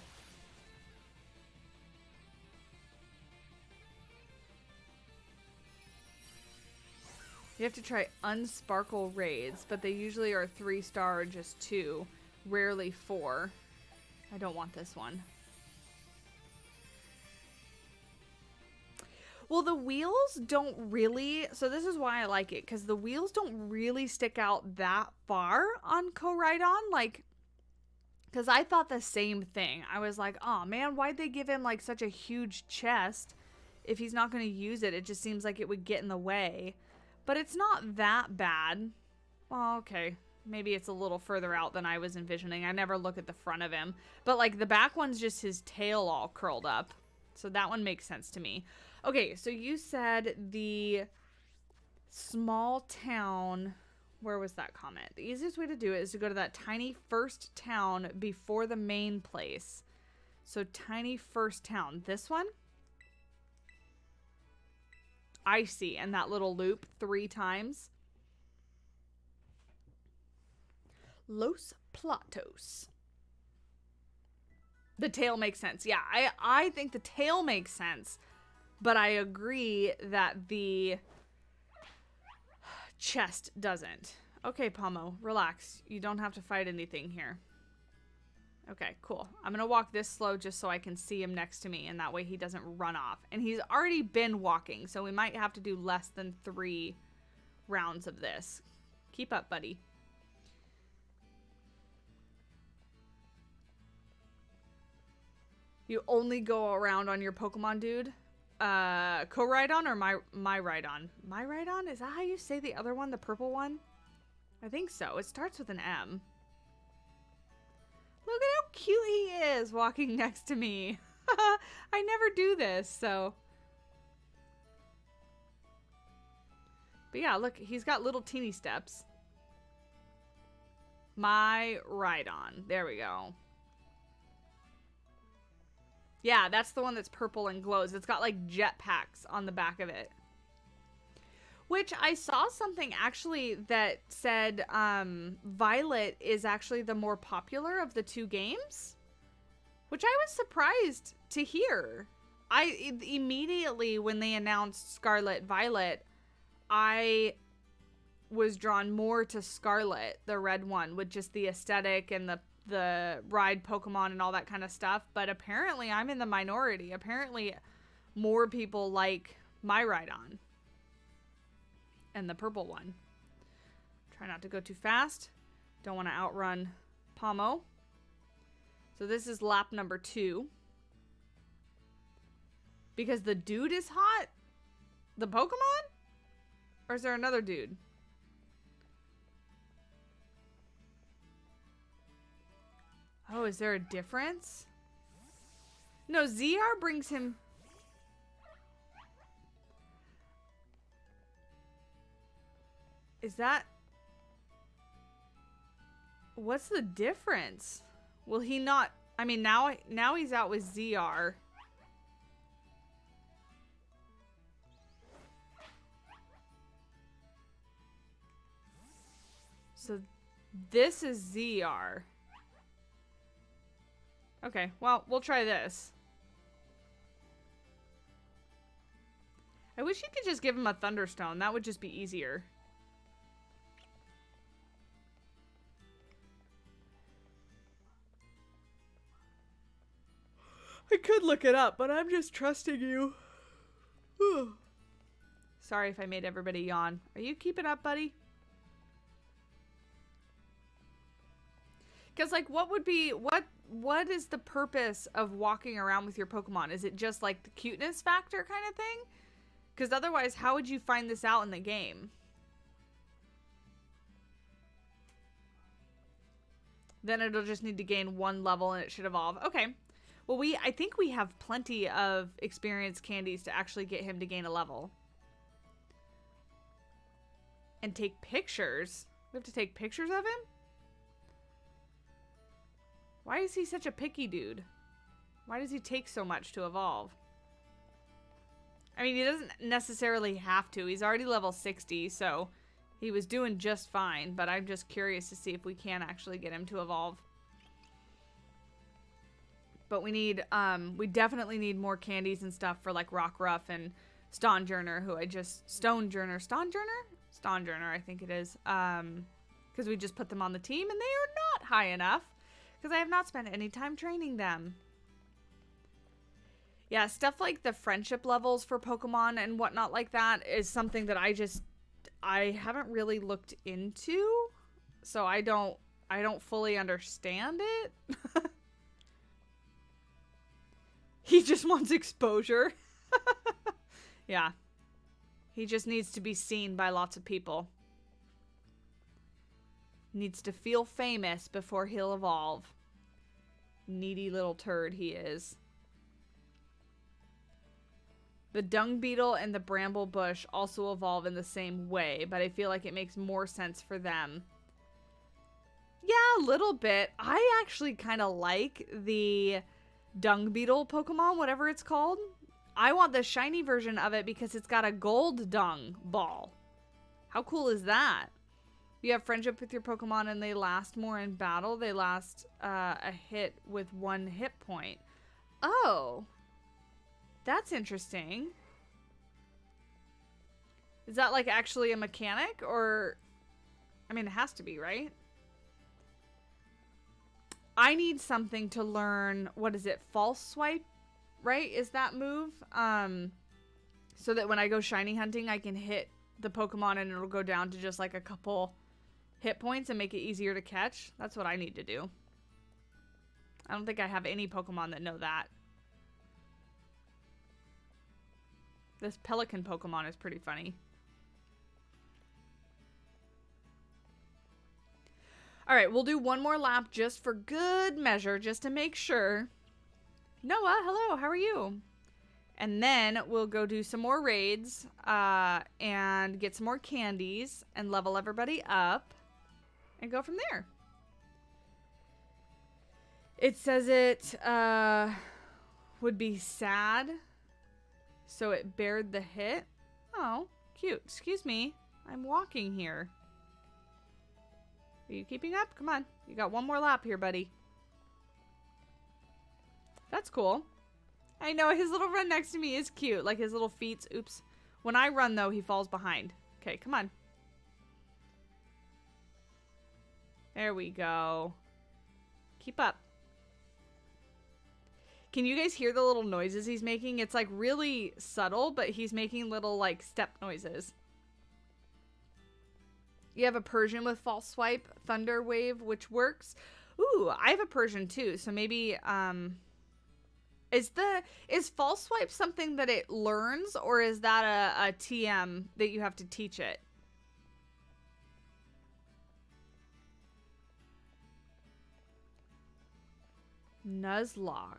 You have to try Unsparkle raids, but they usually are 3-star or just 2, rarely 4. I don't want this one. Well, the wheels don't really, so this is why I like it, because the wheels don't really stick out that far on Koraidon, like, because I thought the same thing. I was like, oh man, why'd they give him like such a huge chest? If he's not going to use it, it just seems like it would get in the way. But it's not that bad. Well, okay. Maybe it's a little further out than I was envisioning. I never look at the front of him. But like the back one's just his tail all curled up. So that one makes sense to me. Okay, so you said the small town. Where was that comment? The easiest way to do it is to go to that tiny first town before the main place. So tiny first town. This one? I see. And that little loop 3 times. Los Platos. The tail makes sense. Yeah, I think the tail makes sense. But I agree that the chest doesn't. Okay, Pomo, relax. You don't have to fight anything here. Okay, cool. I'm going to walk this slow just so I can see him next to me, and that way he doesn't run off. And he's already been walking, so we might have to do less than 3 rounds of this. Keep up, buddy. You only go around on your Pokemon, dude? Koraidon or Miraidon? Miraidon? Is that how you say the other one, the purple one? I think so. It starts with an M. Look at how cute he is walking next to me. I never do this, so. But yeah, look, he's got little teeny steps. Miraidon. There we go. Yeah, that's the one that's purple and glows. It's got like jetpacks on the back of it. Which I saw something actually that said Violet is actually the more popular of the 2 games. Which I was surprised to hear. Immediately when they announced Scarlet Violet, I was drawn more to Scarlet, the red one, with just the aesthetic and the ride Pokemon and all that kind of stuff. But apparently I'm in the minority. Apparently more people like Miraidon and the purple one. Try not to go too fast. Don't want to outrun Pomo. So this is lap number 2. Because the dude is hot? The Pokemon? Or is there another dude? Oh, is there a difference? No, ZR brings him... Is that... What's the difference? Will he not? I mean, now he's out with ZR. So this is ZR. Okay, well, we'll try this. I wish you could just give him a Thunderstone. That would just be easier. I could look it up, but I'm just trusting you. Sorry if I made everybody yawn. Are you keeping up, buddy? Because, like, what is the purpose of walking around with your Pokemon? Is it just, like, the cuteness factor kind of thing? Because otherwise, how would you find this out in the game? Then it'll just need to gain 1 level and it should evolve. Okay. Well, I think we have plenty of experience candies to actually get him to gain a level. And take pictures? We have to take pictures of him? Why is he such a picky dude? Why does he take so much to evolve? I mean, he doesn't necessarily have to. He's already level 60, so he was doing just fine. But I'm just curious to see if we can actually get him to evolve. But we need, we definitely need more candies and stuff for like Rockruff and Stonjourner, who I just, Stonjourner, I think it is. Because we just put them on the team and they are not high enough. Because I have not spent any time training them. Yeah, stuff like the friendship levels for Pokemon and whatnot like that is something that I haven't really looked into. So I don't fully understand it. He just wants exposure. Yeah. He just needs to be seen by lots of people. Needs to feel famous before he'll evolve. Needy little turd he is. The dung beetle and the bramble bush also evolve in the same way, but I feel like it makes more sense for them. Yeah, a little bit. I actually kind of like the dung beetle Pokemon, whatever it's called. I want the shiny version of it because it's got a gold dung ball. How cool is that? You have friendship with your Pokemon and they last more in battle. They last a hit with 1 hit point. Oh. That's interesting. Is that like actually a mechanic or... I mean, it has to be, right? I need something to learn, what is it, False Swipe, right? Is that move? So that when I go shiny hunting, I can hit the Pokemon and it'll go down to just like a couple hit points and make it easier to catch. That's what I need to do. I don't think I have any Pokemon that know that. This pelican Pokemon is pretty funny. Alright, we'll do one more lap just for good measure, just to make sure. Noah, hello, how are you? And then we'll go do some more raids, and get some more candies, and level everybody up, and go from there. It says it, would be sad, so it bared the hit. Oh, cute. Excuse me, I'm walking here. Are you keeping up? Come on. You got one more lap here, buddy. That's cool. I know, his little run next to me is cute. Like his little feet. Oops. When I run, though, he falls behind. Okay, come on. There we go. Keep up. Can you guys hear the little noises he's making? It's like really subtle, but he's making little like step noises. You have a Persian with False Swipe, Thunder Wave, which works. Ooh, I have a Persian too, so maybe, is False Swipe something that it learns, or is that a TM that you have to teach it? Nuzlocke.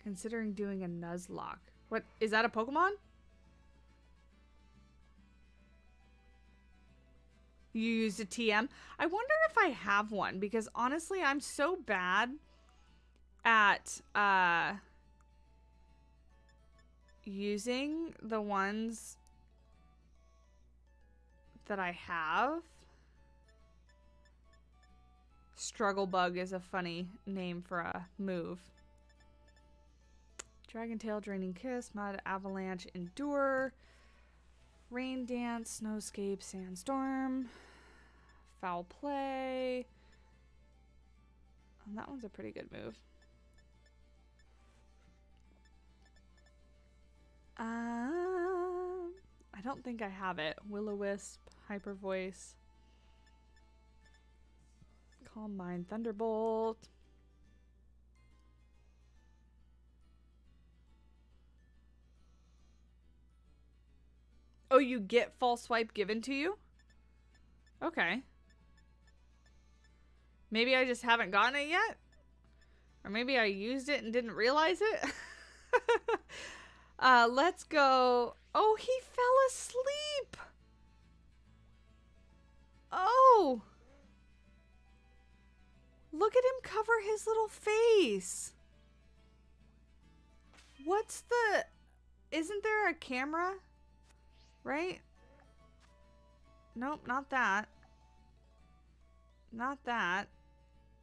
Considering doing a Nuzlocke. What, is that a Pokemon? You used a TM. I wonder if I have one, because honestly, I'm so bad at using the ones that I have. Struggle Bug is a funny name for a move. Dragon Tail, Draining Kiss, Mud, Avalanche, Endure, Rain Dance, Snowscape, Sandstorm, Foul Play. Oh, that one's a pretty good move. I don't think I have it. Will-O-Wisp, Hyper Voice, Calm Mind, Thunderbolt. Oh, you get False Swipe given to you? Okay. Maybe I just haven't gotten it yet? Or maybe I used it and didn't realize it? Let's go. Oh, he fell asleep. Oh. Look at him cover his little face. What's the... Isn't there a camera? Right? Nope, not that. Not that.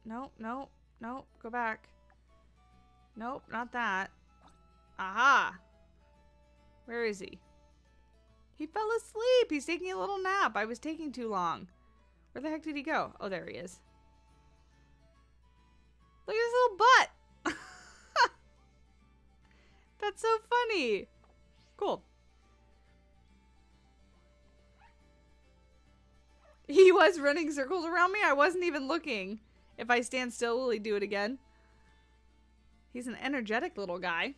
Nope, nope, nope. Go back. Nope, not that. Aha! Where is he? He fell asleep. He's taking a little nap. I was taking too long. Where the heck did he go? Oh, there he is. Look at his little butt. That's so funny. Cool. He was running circles around me. I wasn't even looking. If I stand still, will he do it again? He's an energetic little guy.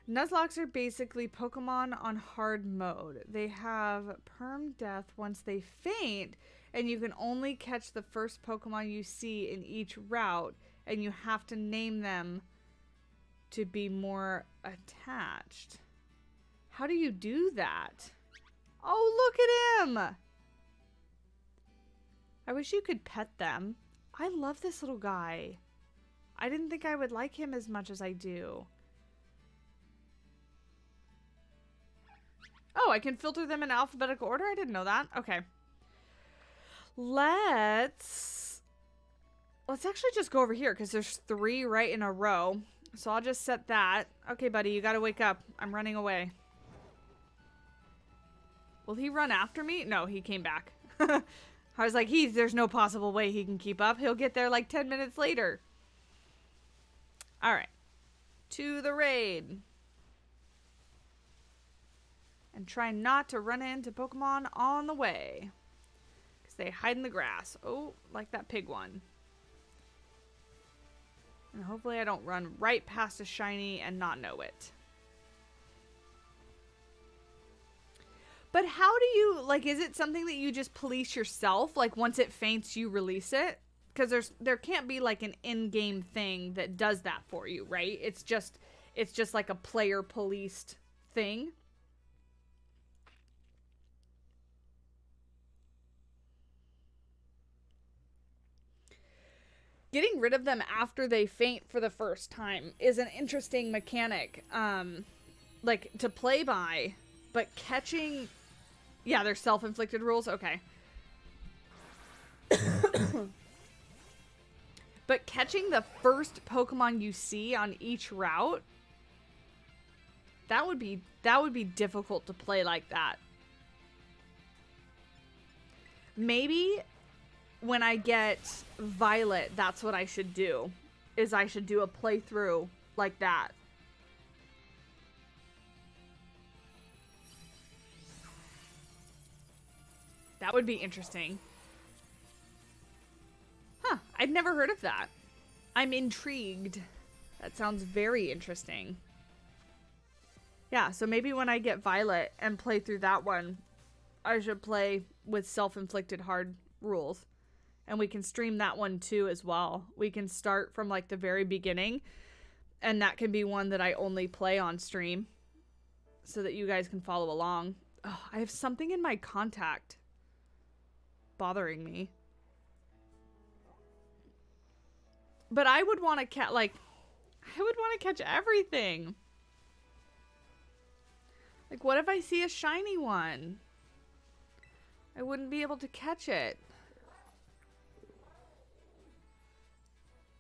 Nuzlocke are basically Pokemon on hard mode. They have perm death once they faint, and you can only catch the first Pokemon you see in each route, and you have to name them to be more attached. How do you do that? Oh, look at him! I wish you could pet them. I love this little guy. I didn't think I would like him as much as I do. Oh, I can filter them in alphabetical order? I didn't know that. Okay. Let's actually just go over here because there's 3 right in a row. So I'll just set that. Okay, buddy, you gotta wake up. I'm running away. Will he run after me? No, he came back. I was like, there's no possible way he can keep up. He'll get there like 10 minutes later. All right. To the raid. And try not to run into Pokemon on the way. Because they hide in the grass. Oh, like that pig one. And hopefully I don't run right past a shiny and not know it. But how do you, like, is it something that you just police yourself? Like, once it faints, you release it? Because there can't be, like, an in-game thing that does that for you, right? It's just like a player-policed thing. Getting rid of them after they faint for the first time is an interesting mechanic, like, to play by. But catching... Yeah, they're self-inflicted rules? Okay. But catching the first Pokemon you see on each route, that would be difficult to play like that. Maybe when I get Violet, that's what I should do. Is I should do a playthrough like that. That would be interesting. Huh, I've never heard of that. I'm intrigued. That sounds very interesting. Yeah, so maybe when I get Violet and play through that one, I should play with self-inflicted hard rules. And we can stream that one too as well. We can start from like the very beginning, and that can be one that I only play on stream so that you guys can follow along. Oh, I have something in my contact bothering me. But I would want to like, I would want to catch everything. Like, what if I see a shiny one? I wouldn't be able to catch it.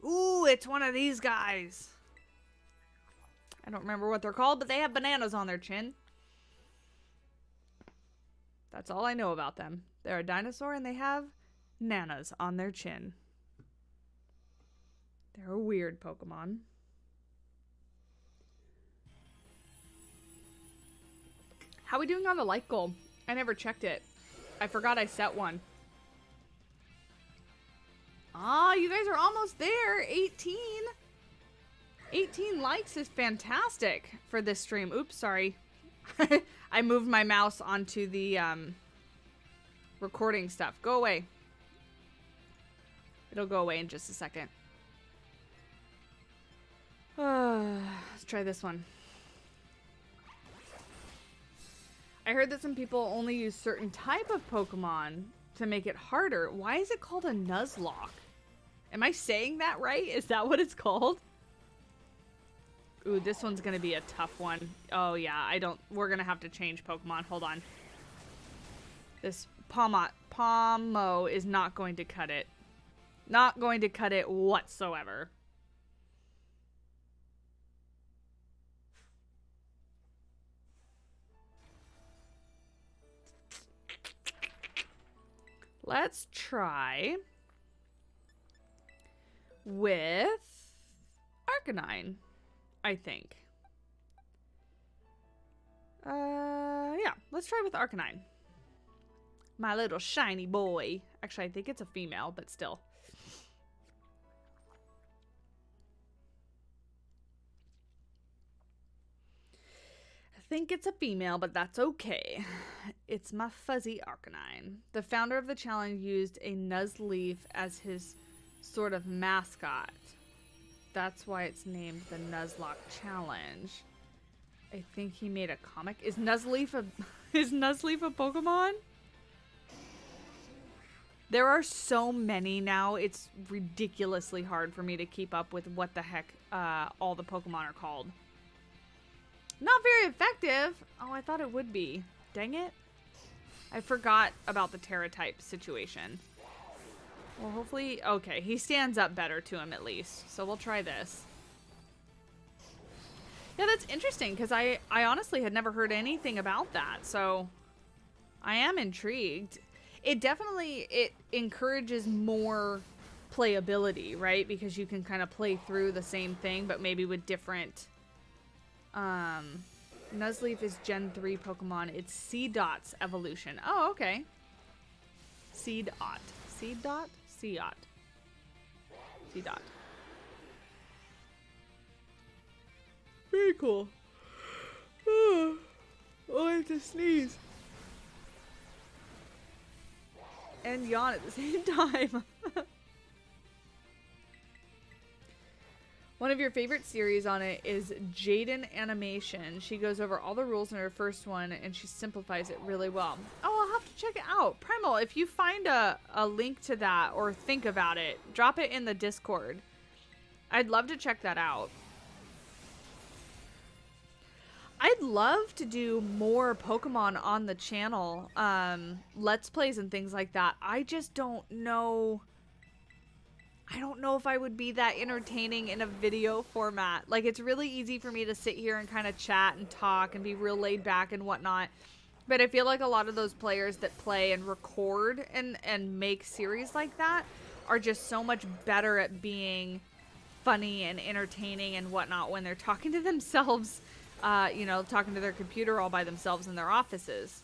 Ooh, it's one of these guys. I don't remember what they're called, but they have bananas on their chin. That's all I know about them. They're a dinosaur and they have nanas on their chin. They're a weird Pokemon. How are we doing on the like goal? I never checked it. I forgot I set one. Ah, you guys are almost there. 18. 18 likes is fantastic for this stream. Oops, sorry. I moved my mouse onto the recording stuff. Go away. It'll go away in just a second. Let's try this one. I heard that some people only use certain type of Pokemon to make it harder. Why is it called a Nuzlocke? Am I saying that right? Is that what it's called? Ooh, this one's gonna be a tough one. Oh yeah, we're gonna have to change Pokemon. Hold on. This Pomo is not going to cut it. Not going to cut it whatsoever. Let's try with Arcanine, I think. Yeah, let's try with Arcanine. My little shiny boy. Actually, I think it's a female, but still. I think it's a female, but that's okay. It's my fuzzy Arcanine. The founder of the challenge used a Nuzleaf as his sort of mascot. That's why it's named the Nuzlocke Challenge. I think he made a comic. Is Nuzleaf a Pokemon? There are so many now, it's ridiculously hard for me to keep up with what the heck all the Pokemon are called. Not very effective. Oh, I thought it would be. Dang it. I forgot about the Terra type situation. Well, hopefully... Okay, he stands up better to him at least. So we'll try this. Yeah, that's interesting because I honestly had never heard anything about that. So I am intrigued. It definitely... It encourages more playability, right? Because you can kind of play through the same thing, but maybe with different... Nuzleaf is Gen 3 Pokemon. It's Seedot's evolution. Oh, okay. Seedot. Seedot? Seedot. Seedot. Very cool. Oh, I have to sneeze. And yawn at the same time. One of your favorite series on it is Jaden Animation. She goes over all the rules in her first one and she simplifies it really well. Oh, I'll have to check it out. Primal, if you find a link to that or think about it, drop it in the Discord. I'd love to check that out. I'd love to do more Pokemon on the channel. Let's plays and things like that. I just don't know... I don't know if I would be that entertaining in a video format. Like, it's really easy for me to sit here and kind of chat and talk and be real laid back and whatnot. But I feel like a lot of those players that play and record and make series like that are just so much better at being funny and entertaining and whatnot when they're talking to themselves, you know, talking to their computer all by themselves in their offices.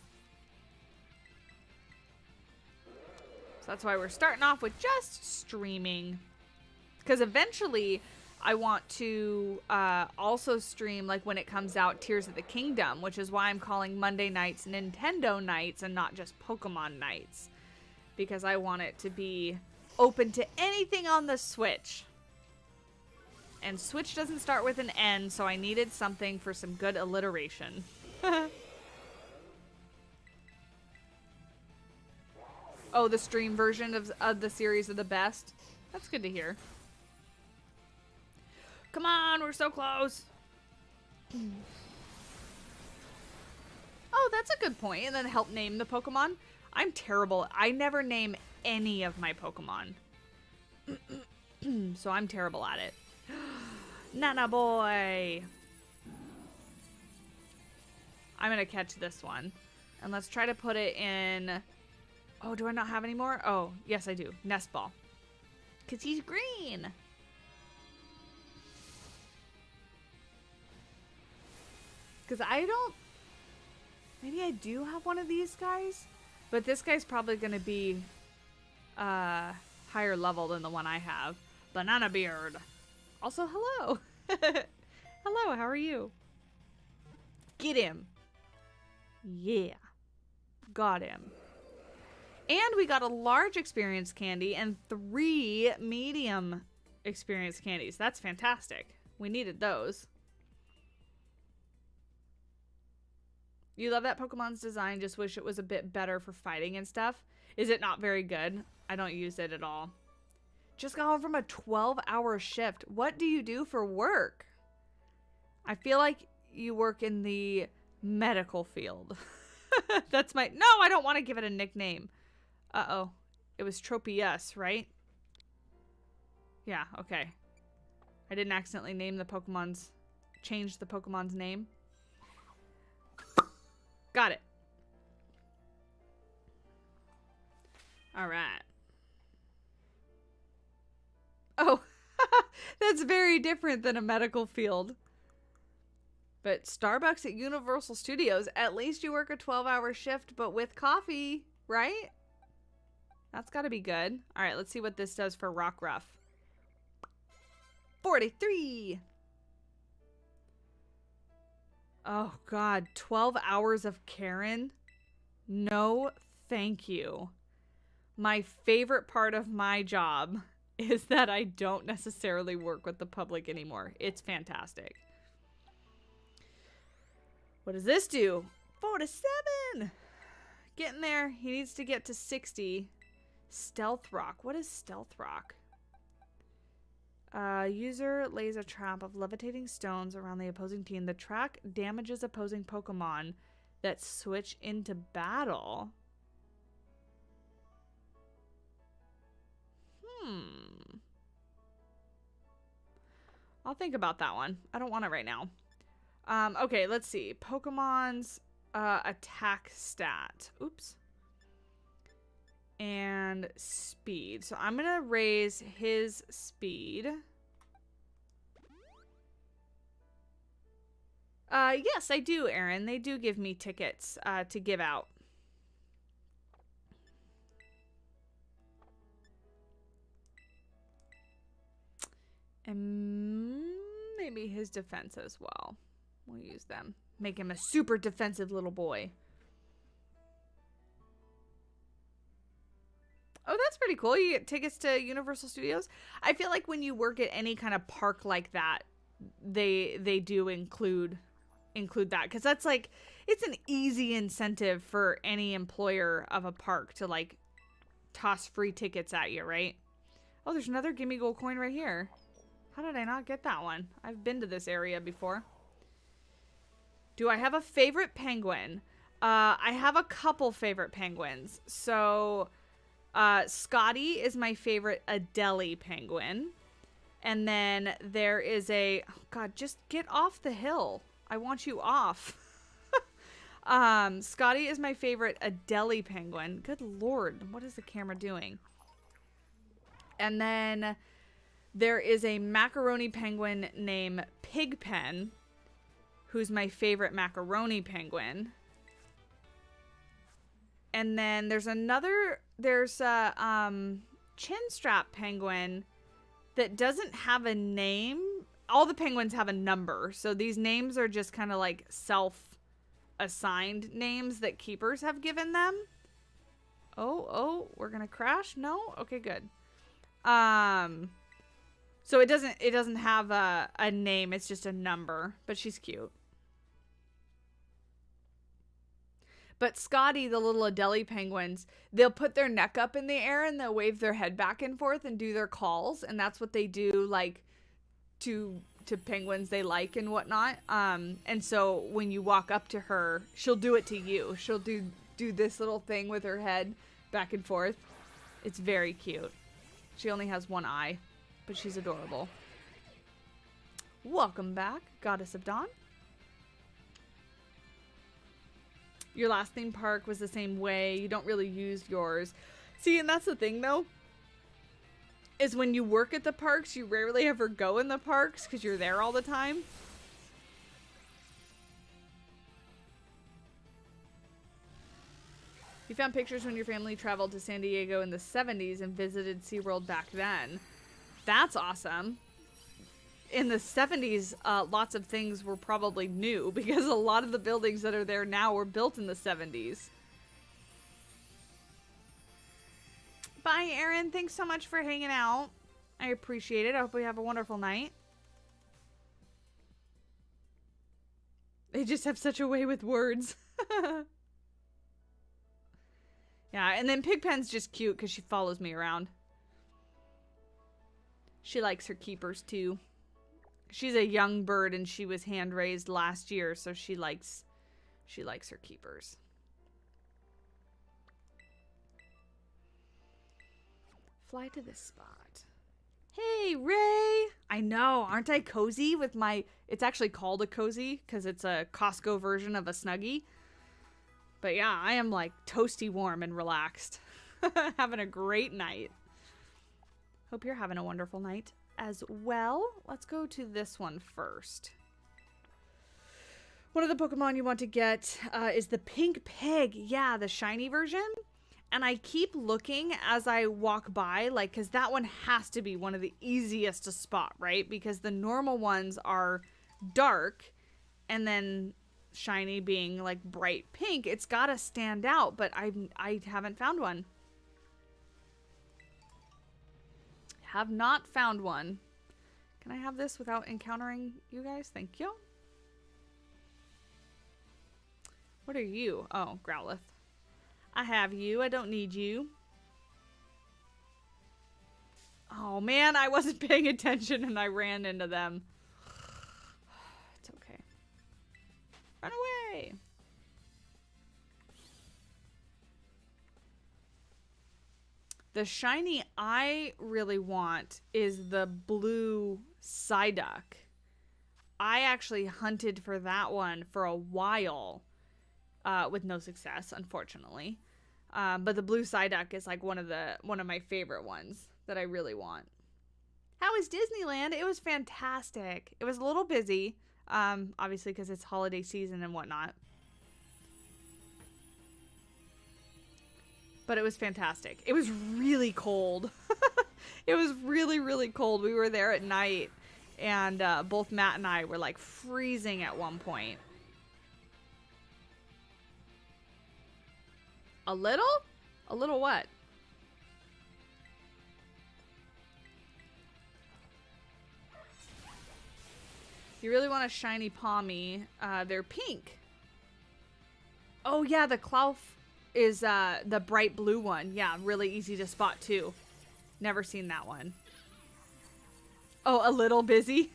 So that's why we're starting off with just streaming. Because eventually I want to also stream, like when it comes out, Tears of the Kingdom, which is why I'm calling Monday nights Nintendo nights and not just Pokemon nights. Because I want it to be open to anything on the Switch. And Switch doesn't start with an N, so I needed something for some good alliteration. Oh, the stream version of the series are the best. That's good to hear. Come on, we're so close. Oh, that's a good point. And then help name the Pokemon. I'm terrible. I never name any of my Pokemon. So I'm terrible at it. Nana boy. I'm going to catch this one. And let's try to put it in... Oh, do I not have any more? Oh, yes, I do. Nest Ball. Because he's green. Because I don't... Maybe I do have one of these guys. But this guy's probably going to be higher level than the one I have. Banana Beard. Also, hello. Hello, how are you? Get him. Yeah. Got him. And we got a large experience candy and 3 medium experience candies. That's fantastic. We needed those. You love that Pokemon's design, just wish it was a bit better for fighting and stuff. Is it not very good? I don't use it at all. Just got home from a 12-hour shift. What do you do for work? I feel like you work in the medical field. That's my... No, I don't want to give it a nickname. Uh-oh. It was Tropius, right? Yeah, okay. I didn't accidentally name the Pokemon's... Change the Pokemon's name. Got it. Alright. Oh, that's very different than a medical field. But Starbucks at Universal Studios, at least you work a 12-hour shift, but with coffee, right? That's got to be good. All right, let's see what this does for Rockruff. 43. Oh, God. 12 hours of Karen? No, thank you. My favorite part of my job is that I don't necessarily work with the public anymore. It's fantastic. What does this do? 47! Getting there. He needs to get to 60. Stealth Rock. What is Stealth Rock? User lays a trap of levitating stones around the opposing team. The track damages opposing Pokemon that switch into battle. I'll think about that one. I don't want it right now. Okay, let's see. Pokemon's attack stat. Oops. And speed. So I'm going to raise his speed. Yes, I do, Aaron. They do give me tickets to give out. And maybe his defense as well. We'll use them. Make him a super defensive little boy. Oh, that's pretty cool. You get tickets to Universal Studios. I feel like when you work at any kind of park like that, they do include that. Because that's like, it's an easy incentive for any employer of a park to like toss free tickets at you, right? Oh, there's another Gimme Gold coin right here. How did I not get that one? I've been to this area before. Do I have a favorite penguin? I have a couple favorite penguins. So, Scotty is my favorite Adelie penguin. And then there is a... Oh God, just get off the hill. I want you off. Scotty is my favorite Adelie penguin. Good Lord, what is the camera doing? And then... there is a macaroni penguin named Pigpen, who's my favorite macaroni penguin. And then there's a chinstrap penguin that doesn't have a name. All the penguins have a number, so these names are just kind of like self-assigned names that keepers have given them. Oh, we're gonna crash? No? Okay, good. So it doesn't have a name, it's just a number, but she's cute. But Scotty, the little Adelie penguins, they'll put their neck up in the air and they'll wave their head back and forth and do their calls, and that's what they do like to to penguins they like and whatnot. And so when you walk up to her, she'll do it to you. She'll do this little thing with her head back and forth. It's very cute. She only has one eye, but she's adorable. Welcome back, Goddess of Dawn. Your last theme park was the same way. You don't really use yours. See, and that's the thing, though, is when you work at the parks, you rarely ever go in the parks because you're there all the time. You found pictures when your family traveled to San Diego in the 70s and visited SeaWorld back then. That's awesome. In the 70s, lots of things were probably new because a lot of the buildings that are there now were built in the 70s. Bye, Erin. Thanks so much for hanging out. I appreciate it. I hope we have a wonderful night. They just have such a way with words. Yeah, and then Pigpen's just cute because she follows me around. She likes her keepers too. She's a young bird and she was hand raised last year, so she likes her keepers. Fly to this spot. Hey, Ray! I know, aren't I cozy with my... It's actually called a cozy because it's a Costco version of a Snuggie. But yeah, I am like toasty warm and relaxed. Having a great night. Hope you're having a wonderful night as well. Let's go to this one first. One of the Pokemon you want to get is the Pink Pig. Yeah, the shiny version. And I keep looking as I walk by, like, because that one has to be one of the easiest to spot, right? Because the normal ones are dark, and then shiny being like bright pink. It's gotta stand out, but I haven't found one. Have not found one. Can I have this without encountering you guys? Thank you. What are you? Oh, Growlithe. I have you. I don't need you. Oh man, I wasn't paying attention and I ran into them. It's okay. Run away. The shiny I really want is the blue Psyduck. I actually hunted for that one for a while, with no success, unfortunately. But the blue Psyduck is like one of my favorite ones that I really want. How was Disneyland? It was fantastic. It was a little busy, obviously because it's holiday season and whatnot. But it was fantastic. It was really cold. It was really, really cold. We were there at night, and both Matt and I were like freezing at one point. A little? A little what? You really want a shiny Palmy. They're pink. Oh yeah, the Klawf is the bright blue one. Yeah, really easy to spot too. Never seen that one. Oh, a little busy?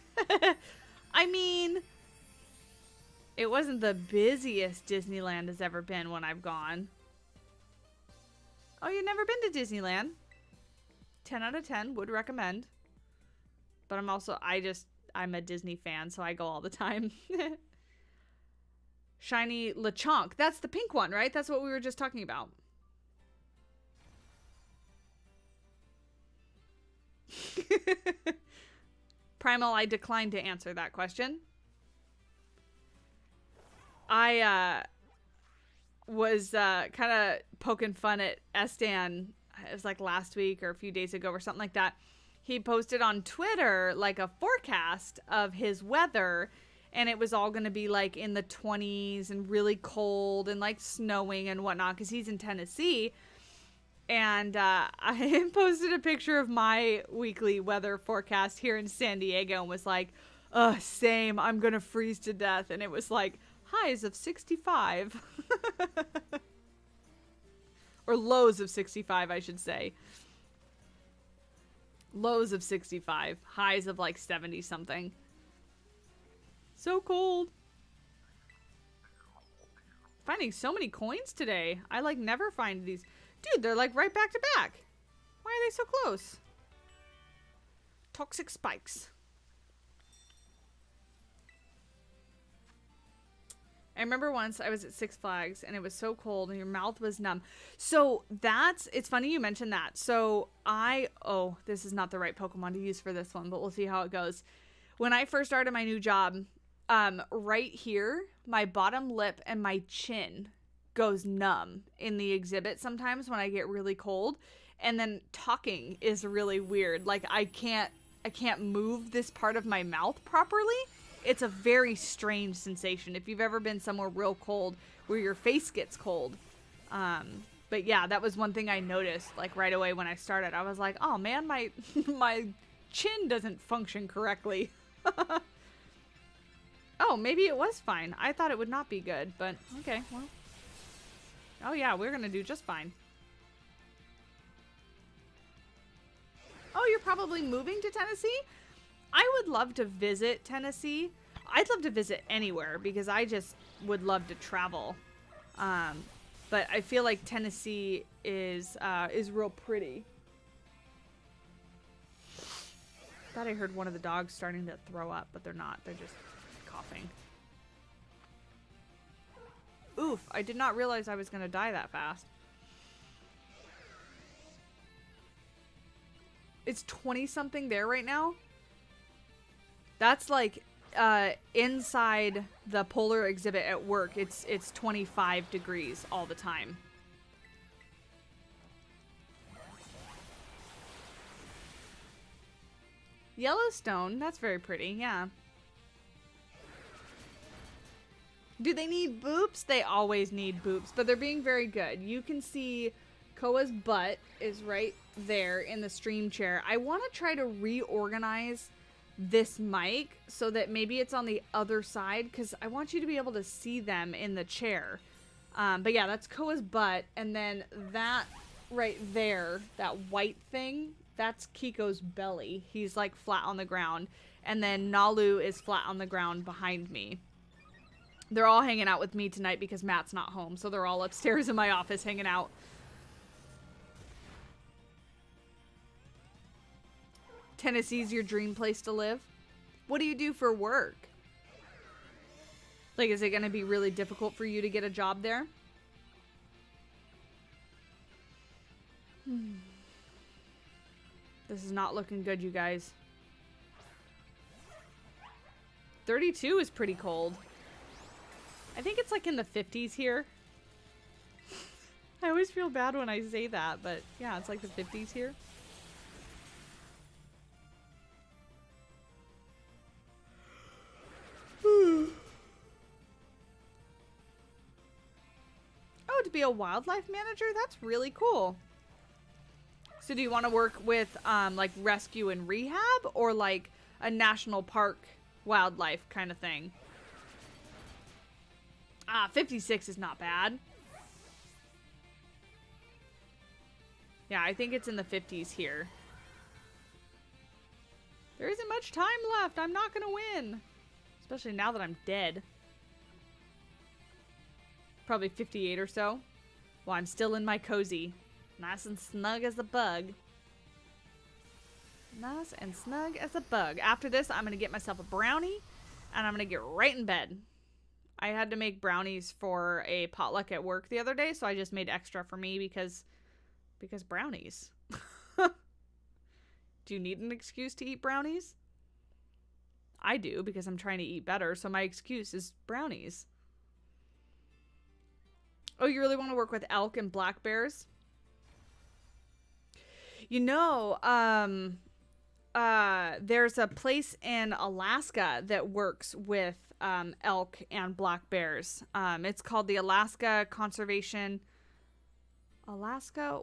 I mean, it wasn't the busiest Disneyland has ever been when I've gone. Oh, you've never been to Disneyland? 10 out of 10, would recommend. But I'm a Disney fan, so I go all the time. Shiny Lechonk. That's the pink one, right? That's what we were just talking about. Primal, I declined to answer that question. I was kind of poking fun at Estan. It was like last week or a few days ago or something like that. He posted on Twitter like a forecast of his weather, and it was all going to be like in the 20s and really cold and like snowing and whatnot because he's in Tennessee. And I posted a picture of my weekly weather forecast here in San Diego and was like, same, I'm going to freeze to death. And it was like highs of 65. Or lows of 65, I should say. Lows of 65. Highs of like 70 something. So cold. Finding so many coins today. I like never find these. Dude, they're like right back to back. Why are they so close? Toxic spikes. I remember once I was at Six Flags and it was so cold and your mouth was numb. So it's funny you mentioned that. So oh, this is not the right Pokemon to use for this one, but we'll see how it goes. When I first started my new job, right here, my bottom lip and my chin goes numb in the exhibit sometimes when I get really cold. And then talking is really weird. Like I can't move this part of my mouth properly. It's a very strange sensation if you've ever been somewhere real cold where your face gets cold. But yeah, that was one thing I noticed like right away when I started. I was like, oh man, my chin doesn't function correctly. Oh, maybe it was fine. I thought it would not be good, but okay, well. Oh yeah, we're gonna do just fine. Oh, you're probably moving to Tennessee? I would love to visit Tennessee. I'd love to visit anywhere because I just would love to travel. But I feel like Tennessee is real pretty. Thought I heard one of the dogs starting to throw up, but they're not. They're just coughing. Oof, I did not realize I was going to die that fast. It's 20-something there right now. That's like inside the polar exhibit at work. It's 25 degrees all the time. Yellowstone, that's very pretty, yeah. Do they need boops? They always need boops, but they're being very good. You can see Koa's butt is right there in the stream chair. I want to try to reorganize this mic so that maybe it's on the other side because I want you to be able to see them in the chair. But yeah, that's Koa's butt, and then that right there, that white thing, that's Kiko's belly. He's like flat on the ground, and then Nalu is flat on the ground behind me. They're all hanging out with me tonight because Matt's not home, so they're all upstairs in my office hanging out. Tennessee's your dream place to live? What do you do for work? Like, is it going to be really difficult for you to get a job there? This is not looking good, you guys. 32 is pretty cold. I think it's like in the 50s here. I always feel bad when I say that, but yeah, it's like the 50s here. Oh, to be a wildlife manager? That's really cool. So do you want to work with like rescue and rehab or like a national park wildlife kind of thing? 56 is not bad. Yeah, I think it's in the 50s here. There isn't much time left. I'm not gonna win. Especially now that I'm dead. Probably 58 or so. Well, I'm still in my cozy. Nice and snug as a bug. Nice and snug as a bug. After this, I'm gonna get myself a brownie. And I'm gonna get right in bed. I had to make brownies for a potluck at work the other day, so I just made extra for me because brownies. Do you need an excuse to eat brownies? I do, because I'm trying to eat better, so my excuse is brownies. Oh, you really want to work with elk and black bears? You know, there's a place in Alaska that works with elk and black bears. It's called the Alaska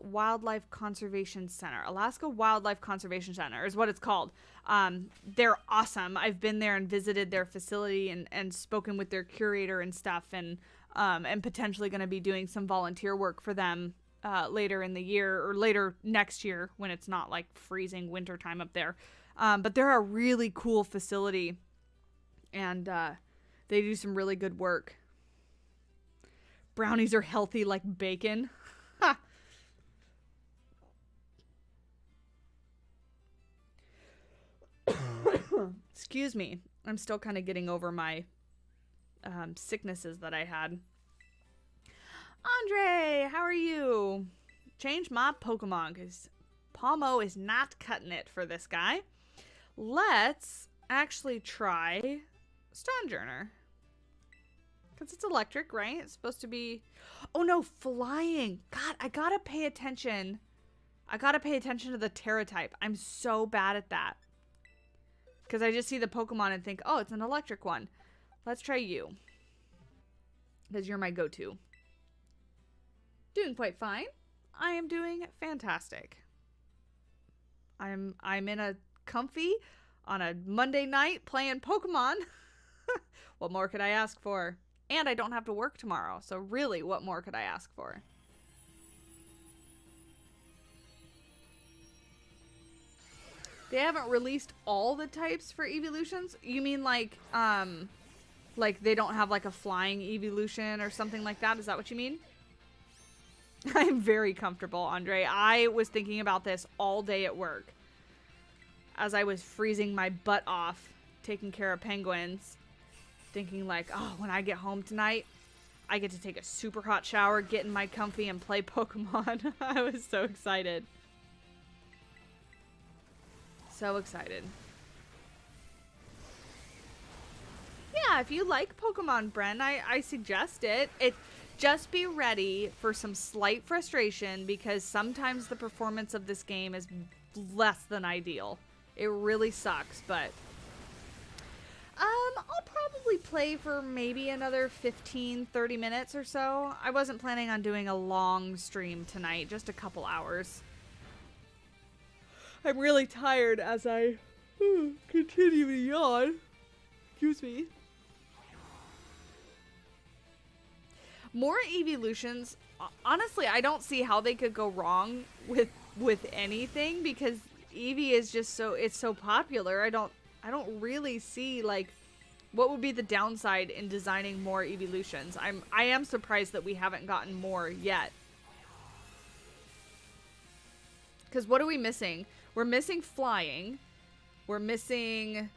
Wildlife Conservation Center. Alaska Wildlife Conservation Center is what it's called. They're awesome. I've been there and visited their facility and spoken with their curator and stuff, and potentially going to be doing some volunteer work for them later in the year or later next year when it's not like freezing winter time up there. But they're a really cool facility, and They do some really good work. Brownies are healthy like bacon. Ha! Excuse me. I'm still kind of getting over my sicknesses that I had. Andre, how are you? Change my Pokemon because Palmo is not cutting it for this guy. Let's actually try Stonjourner. Because it's electric, right? It's supposed to be... Oh no, flying. God, I gotta pay attention. I gotta pay attention to the Terra type. I'm so bad at that. Because I just see the Pokemon and think, oh, it's an electric one. Let's try you. Because you're my go-to. Doing quite fine. I am doing fantastic. I'm in a comfy on a Monday night playing Pokemon. What more could I ask for? And I don't have to work tomorrow. So really, what more could I ask for? They haven't released all the types for evolutions? You mean like they don't have like a flying evolution or something like that? Is that what you mean? I'm very comfortable, Andre. I was thinking about this all day at work as I was freezing my butt off taking care of penguins, thinking like, oh, when I get home tonight, I get to take a super hot shower, get in my comfy, and play Pokemon. I was so excited. So excited. Yeah, if you like Pokemon, Bren, I suggest it. Just be ready for some slight frustration because sometimes the performance of this game is less than ideal. It really sucks, but I'll probably play for maybe another 15-30 minutes or so. I wasn't planning on doing a long stream tonight, just a couple hours. I'm really tired as I continue to yawn. Excuse me. More evolutions. Honestly, I don't see how they could go wrong with anything because Eevee is just so popular. I don't really see like what would be the downside in designing more evolutions. I am surprised that we haven't gotten more yet. Cuz what are we missing? We're missing flying. We're missing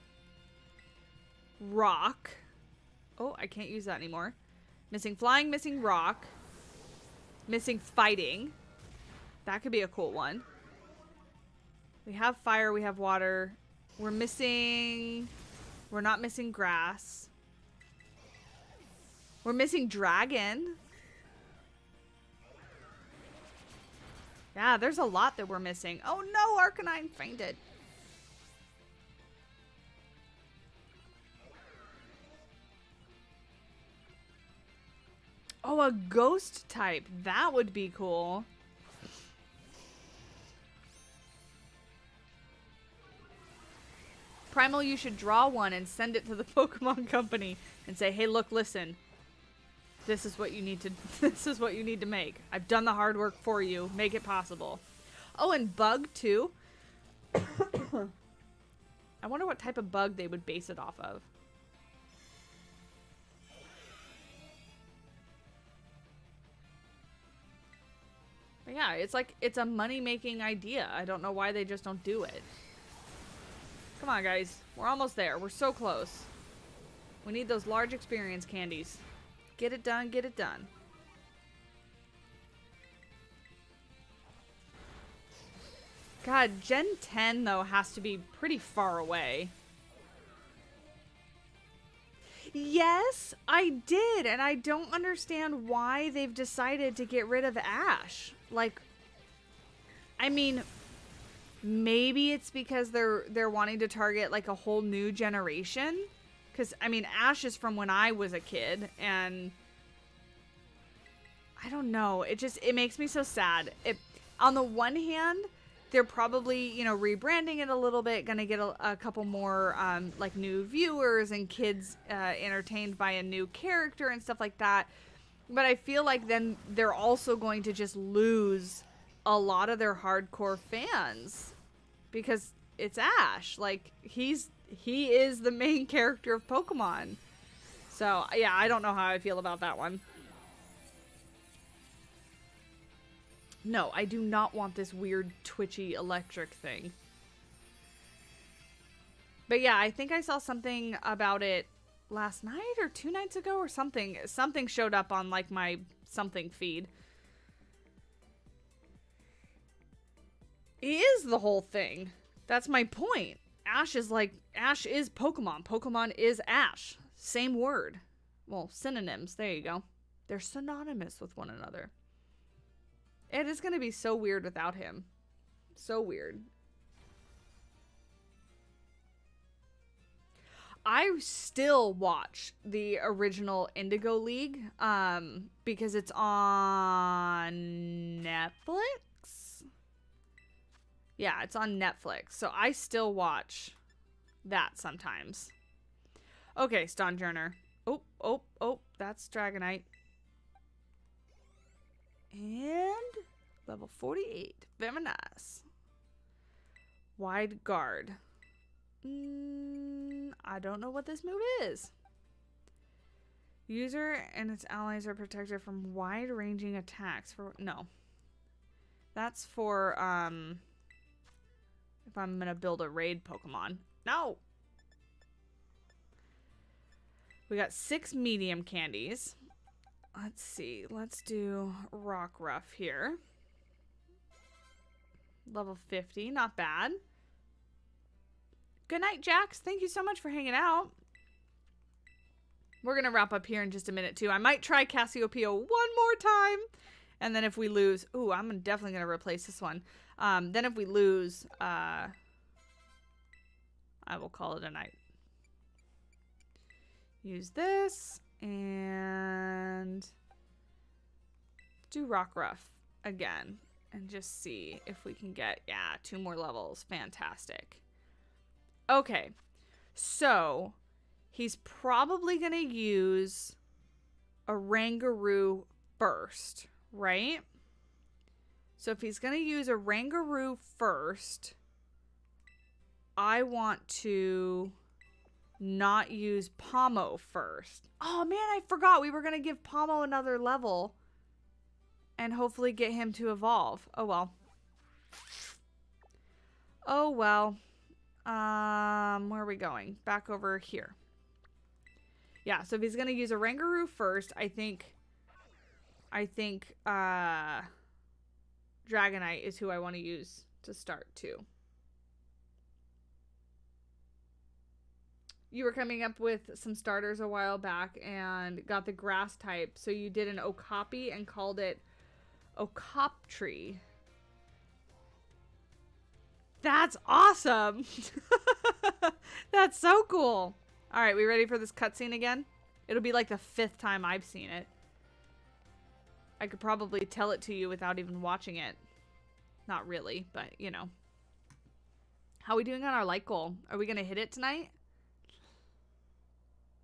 rock. Oh, I can't use that anymore. Missing flying, missing rock. Missing fighting. That could be a cool one. We have fire, we have water. We're not missing grass. We're missing dragon. Yeah, there's a lot that we're missing. Oh no, Arcanine fainted. Oh, a ghost type. That would be cool. Primal, you should draw one and send it to the Pokemon Company and say, "Hey, look, listen. This is what you need to make. I've done the hard work for you. Make it possible." Oh, and bug too. I wonder what type of bug they would base it off of. But yeah, it's a money-making idea. I don't know why they just don't do it. Come on, guys. We're almost there. We're so close. We need those large experience candies. Get it done, get it done. God, Gen 10, though, has to be pretty far away. Yes, I did, and I don't understand why they've decided to get rid of Ash. Like, I mean, maybe it's because they're wanting to target like a whole new generation. Because, I mean, Ash is from when I was a kid, and I don't know. It makes me so sad. On the one hand, they're probably, you know, rebranding it a little bit, gonna get a couple more, like, new viewers and kids entertained by a new character and stuff like that. But I feel like then they're also going to just lose a lot of their hardcore fans because it's Ash. Like, he is the main character of Pokemon. So, yeah, I don't know how I feel about that one. No, I do not want this weird twitchy electric thing. But yeah, I think I saw something about it last night or 2 nights ago or something. Something showed up on like my something feed. He is the whole thing. That's my point. Ash is Pokemon. Pokemon is Ash. Same word. Well, synonyms. There you go. They're synonymous with one another. It is going to be so weird without him. So weird. I still watch the original Indigo League because it's on Netflix. Yeah, it's on Netflix. So I still watch that sometimes. Okay, Stonjourner. Oh, that's Dragonite. And level 48. Very nice. Wide Guard. I don't know what this move is. User and its allies are protected from wide-ranging attacks. No. That's for, if I'm gonna build a raid Pokemon. No! We got 6 medium candies. Let's see. Let's do Rockruff here. Level 50. Not bad. Good night, Jax. Thank you so much for hanging out. We're going to wrap up here in just a minute, too. I might try Cassiopeia one more time. And then if we lose... Ooh, I'm definitely going to replace this one. Then if we lose, I will call it a night. Use this. And do Rockruff again. And just see if we can get, 2 more levels. Fantastic. Okay, so he's probably going to use a Rangaroo first, right? So if he's going to use a Rangaroo first, I want to not use Pomo first. Oh man, I forgot we were going to give Pomo another level and hopefully get him to evolve. Oh well. Oh well. Where are we going? Back over here. Yeah, so if he's gonna use a Rangaroo first, I think Dragonite is who I want to use to start too. You were coming up with some starters a while back and got the grass type, so you did an Okapi and called it Okoptree. That's awesome. That's so cool. All right, we ready for this cutscene again? It'll be like the 5th time I've seen it. I could probably tell it to you without even watching it. Not really, but you know. How are we doing on our light goal? Are we going to hit it tonight?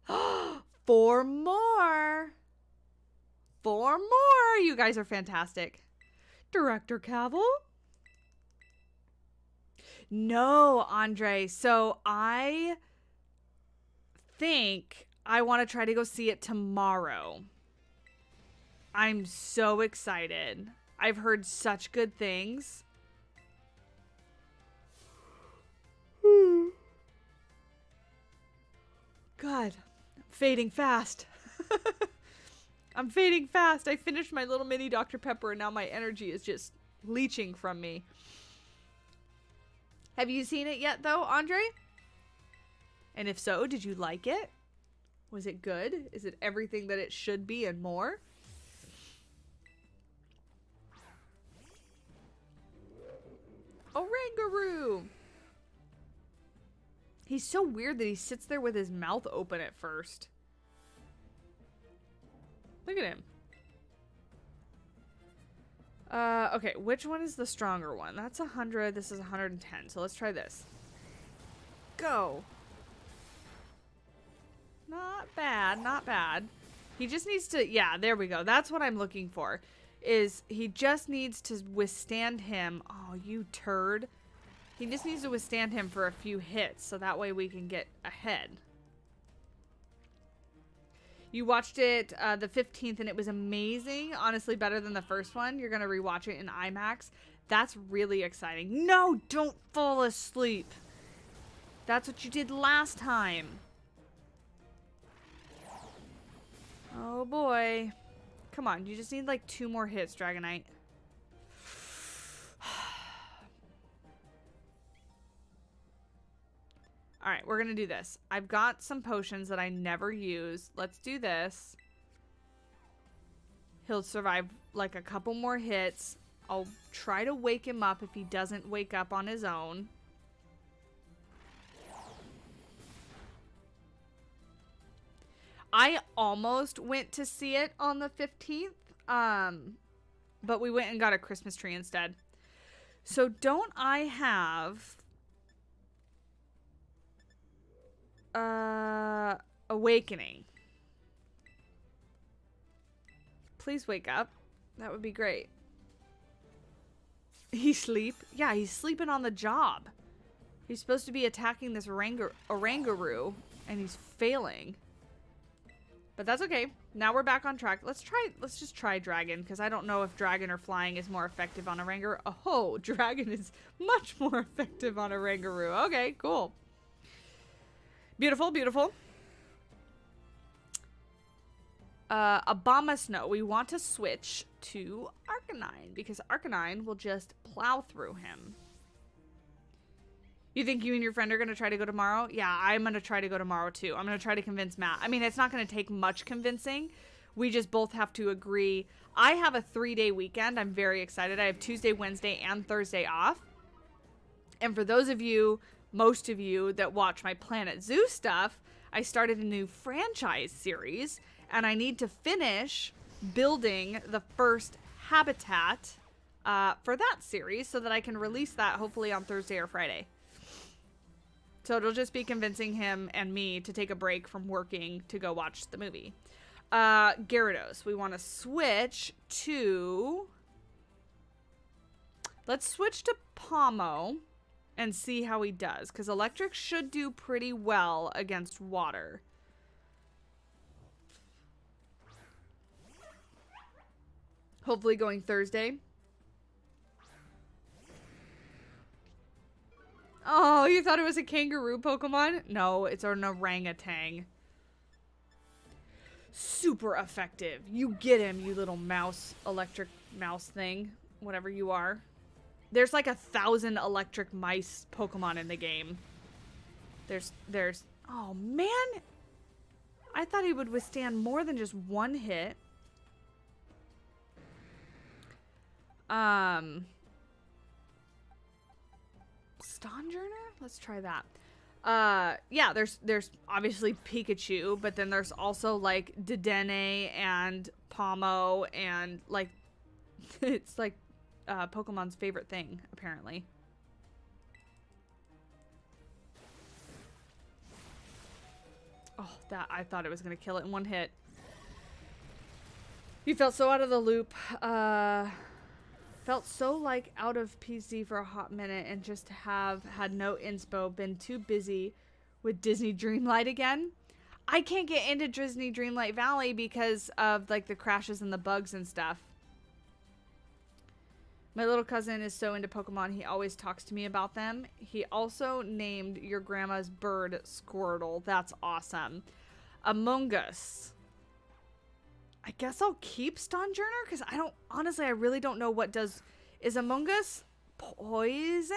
4 more. 4 more. You guys are fantastic. Director Cavill? No, Andre. So I think I want to try to go see it tomorrow. I'm so excited. I've heard such good things. God, I'm fading fast. I'm fading fast. I finished my little mini Dr. Pepper and now my energy is just leeching from me. Have you seen it yet, though, Andre? And if so, did you like it? Was it good? Is it everything that it should be and more? Orangaroo! He's so weird that he sits there with his mouth open at first. Look at him. Okay, which one is the stronger one? That's 100, this is 110, so let's try this. Go. Not bad, not bad. He just needs to, yeah, there we go. That's what I'm looking for, is he just needs to withstand him. Oh, you turd. He just needs to withstand him for a few hits, so that way we can get ahead. You watched it the 15th and it was amazing. Honestly, better than the first one. You're going to rewatch it in IMAX. That's really exciting. No, don't fall asleep. That's what you did last time. Oh boy. Come on, you just need like 2 more hits, Dragonite. Alright, we're gonna do this. I've got some potions that I never use. Let's do this. He'll survive like a couple more hits. I'll try to wake him up if he doesn't wake up on his own. I almost went to see it on the 15th, but we went and got a Christmas tree instead. So don't I have Awakening? Please wake up. That would be great. He sleep? Yeah, he's sleeping on the job. He's supposed to be attacking this Orangaroo, and he's failing. But that's okay. Now we're back on track. Let's just try Dragon, because I don't know if Dragon or Flying is more effective on Orangaroo. Oh, Dragon is much more effective on Orangaroo. Okay, cool. Beautiful, beautiful. Abomasnow. We want to switch to Arcanine, because Arcanine will just plow through him. You think you and your friend are going to try to go tomorrow? Yeah, I'm going to try to go tomorrow too. I'm going to try to convince Matt. I mean, it's not going to take much convincing. We just both have to agree. I have a 3-day weekend. I'm very excited. I have Tuesday, Wednesday, and Thursday off. And for those of you, most of you that watch my Planet Zoo stuff, I started a new franchise series, and I need to finish building the first habitat for that series so that I can release that hopefully on Thursday or Friday. So it'll just be convincing him and me to take a break from working to go watch the movie. Gyarados. We want to switch to... Let's switch to Pomo and see how he does, because electric should do pretty well against water. Hopefully going Thursday. Oh, you thought it was a kangaroo Pokemon? No, it's an orangutan. Super effective. You get him, you little mouse, electric mouse thing. Whatever you are. There's like 1,000 electric mice Pokemon in the game. There's, oh man. I thought he would withstand more than just one hit. Stonjourner? Let's try that. Yeah, there's obviously Pikachu, but then there's also like Dedenne and Pomo and like it's like Pokemon's favorite thing, apparently. Oh, that I thought it was gonna kill it in one hit. You felt so out of the loop. Felt so like out of PC for a hot minute and just have had no inspo, been too busy with Disney Dreamlight again. I can't get into Disney Dreamlight Valley because of like the crashes and the bugs and stuff. My little cousin is so into Pokemon, he always talks to me about them. He also named your grandma's bird Squirtle. That's awesome. Among Us. I guess I'll keep Stonjourner because honestly, I really don't know what does. Is Among Us poison?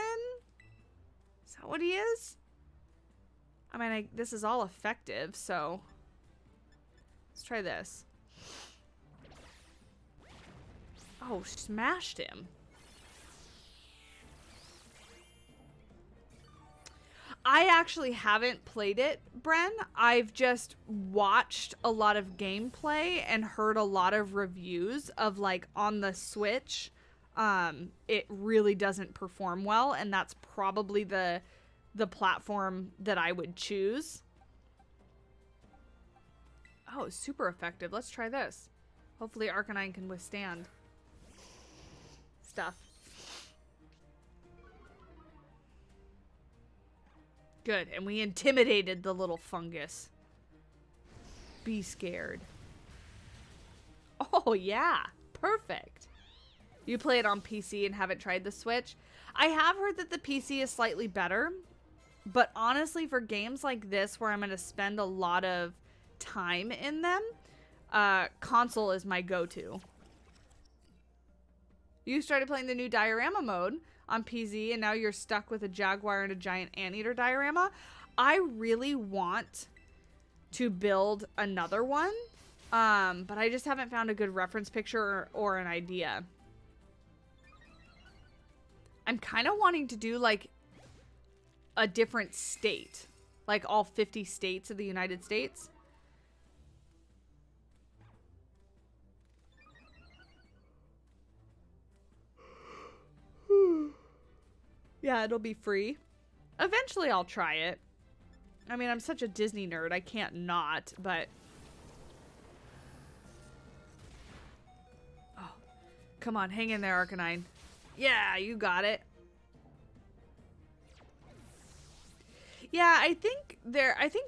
Is that what he is? I mean, this is all effective, so let's try this. Oh, smashed him. I actually haven't played it, Bren. I've just watched a lot of gameplay and heard a lot of reviews of like on the Switch. It really doesn't perform well, and that's probably the platform that I would choose. Oh, super effective. Let's try this. Hopefully Arcanine can withstand stuff. Good, and we intimidated the little fungus. be scared. Oh, yeah. Perfect. You play it on PC and haven't tried the Switch? I have heard that the PC is slightly better, but honestly, for games like this where I'm going to spend a lot of time in them, console is my go-to. You started playing the new diorama mode on PC, and now you're stuck with a jaguar and a giant anteater diorama. I really want to build another one, but I just haven't found a good reference picture or an idea. I'm kind of wanting to do like a different state, like all 50 states of the United States. Yeah, it'll be free. Eventually I'll try it. I mean, I'm such a Disney nerd, I can't not, but... Oh, come on, hang in there, Arcanine. Yeah, you got it. Yeah, I think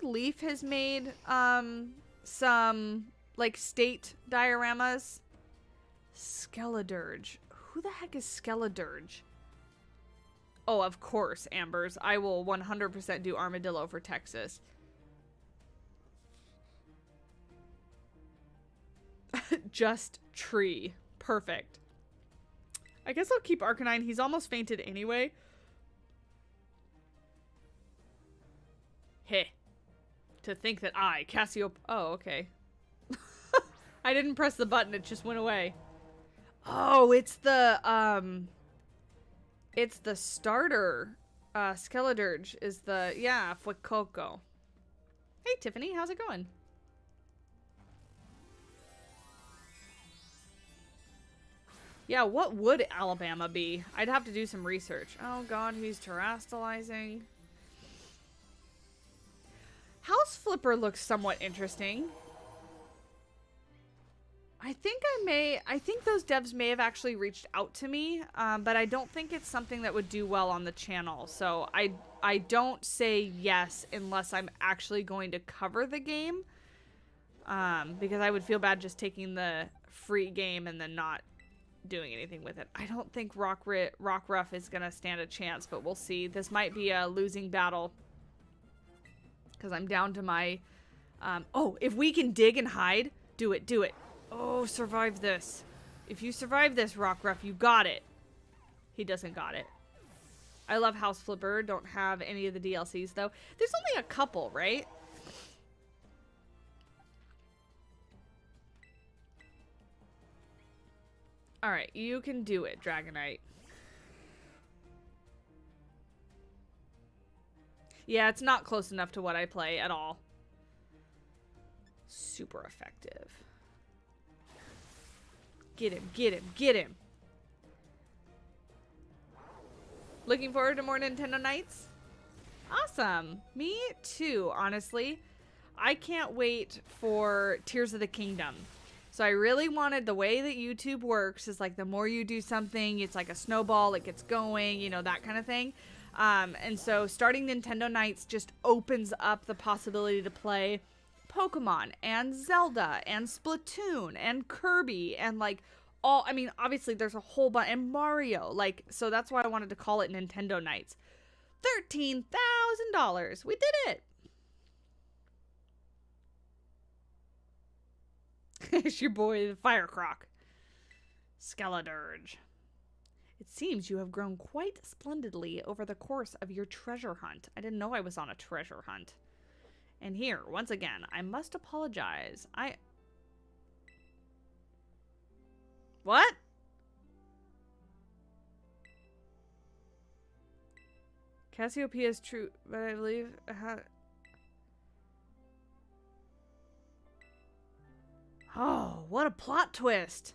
Leaf has made some like state dioramas. Skeledirge. Who the heck is Skeledirge? Oh, of course, Ambers. I will 100% do Armadillo for Texas. Just tree. Perfect. I guess I'll keep Arcanine. He's almost fainted anyway. Heh. To think that I, Cassiopeia... Oh, okay. I didn't press the button. It just went away. Oh, it's the starter. Skeledirge is the... Yeah, Fuecoco. Hey, Tiffany. How's it going? Yeah, what would Alabama be? I'd have to do some research. Oh god, he's terastallizing. House Flipper looks somewhat interesting. I think those devs may have actually reached out to me, but I don't think it's something that would do well on the channel. So I don't say yes unless I'm actually going to cover the game, because I would feel bad just taking the free game and then not doing anything with it. I don't think Rockruff is gonna stand a chance, but we'll see. This might be a losing battle because I'm down to my oh, if we can dig and hide, do it. Oh, survive this. If you survive this, Rockruff, you got it. He doesn't got it. I love House Flipper. Don't have any of the DLCs though. There's only a couple, right? Alright, you can do it, Dragonite. Yeah, it's not close enough to what I play at all. Super effective. Get him. Looking forward to more Nintendo nights? Awesome. Me too, honestly. I can't wait for Tears of the Kingdom. So I really wanted, the way that YouTube works is like the more you do something, it's like a snowball, it gets going, you know, that kind of thing. And so starting Nintendo Nights just opens up the possibility to play Pokemon and Zelda and Splatoon and Kirby and like all, I mean, obviously there's a whole bunch, and Mario, like, so that's why I wanted to call it Nintendo Nights. $13,000. We did it. It's your boy, the Fire Croc. Skeledirge. It seems you have grown quite splendidly over the course of your treasure hunt. I didn't know I was on a treasure hunt. And here, once again, I must apologize. What? Cassiopeia is true, but I believe... Oh, what a plot twist!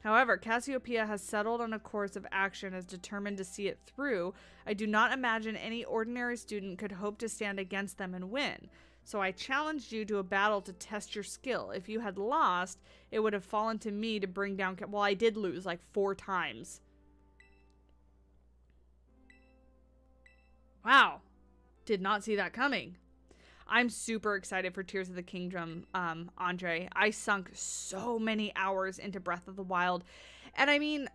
However, Cassiopeia has settled on a course of action as determined to see it through. I do not imagine any ordinary student could hope to stand against them and win. So I challenged you to a battle to test your skill. If you had lost, it would have fallen to me to bring down... Well, I did lose like 4 times. Wow. Did not see that coming. I'm super excited for Tears of the Kingdom, Andre. I sunk so many hours into Breath of the Wild. And I mean,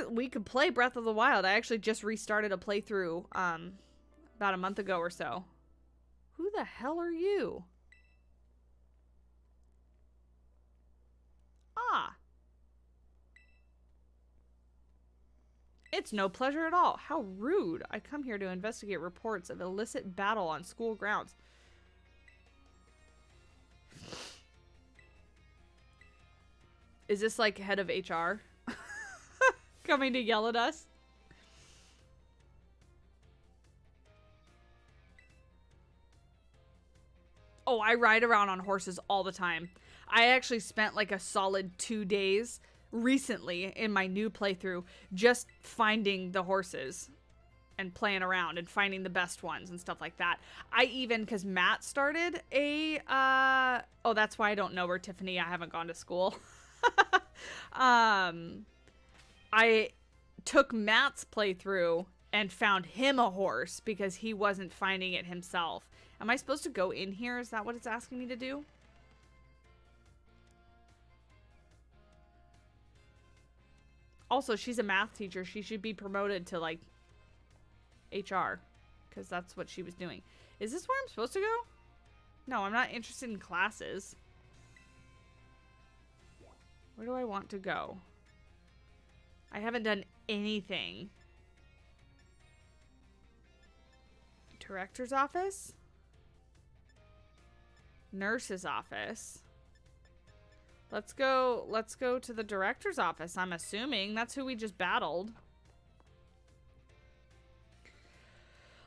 we could play Breath of the Wild. I actually just restarted a playthrough about a month ago or so. Who the hell are you? Ah. It's no pleasure at all. How rude. I come here to investigate reports of illicit battle on school grounds. Is this like head of HR coming to yell at us? Oh, I ride around on horses all the time. I actually spent like a solid 2 days recently in my new playthrough just finding the horses and playing around and finding the best ones and stuff like that. I even, because Matt started a, oh, that's why I don't know where Tiffany, I haven't gone to school. I took Matt's playthrough and found him a horse because he wasn't finding it himself. Am I supposed to go in here? Is that what it's asking me to do? Also, she's a math teacher. She should be promoted to, like, HR. Because that's what she was doing. Is this where I'm supposed to go? No, I'm not interested in classes. Where do I want to go? I haven't done anything. Director's office? Nurse's office. Let's go to the director's office, I'm assuming. That's who we just battled.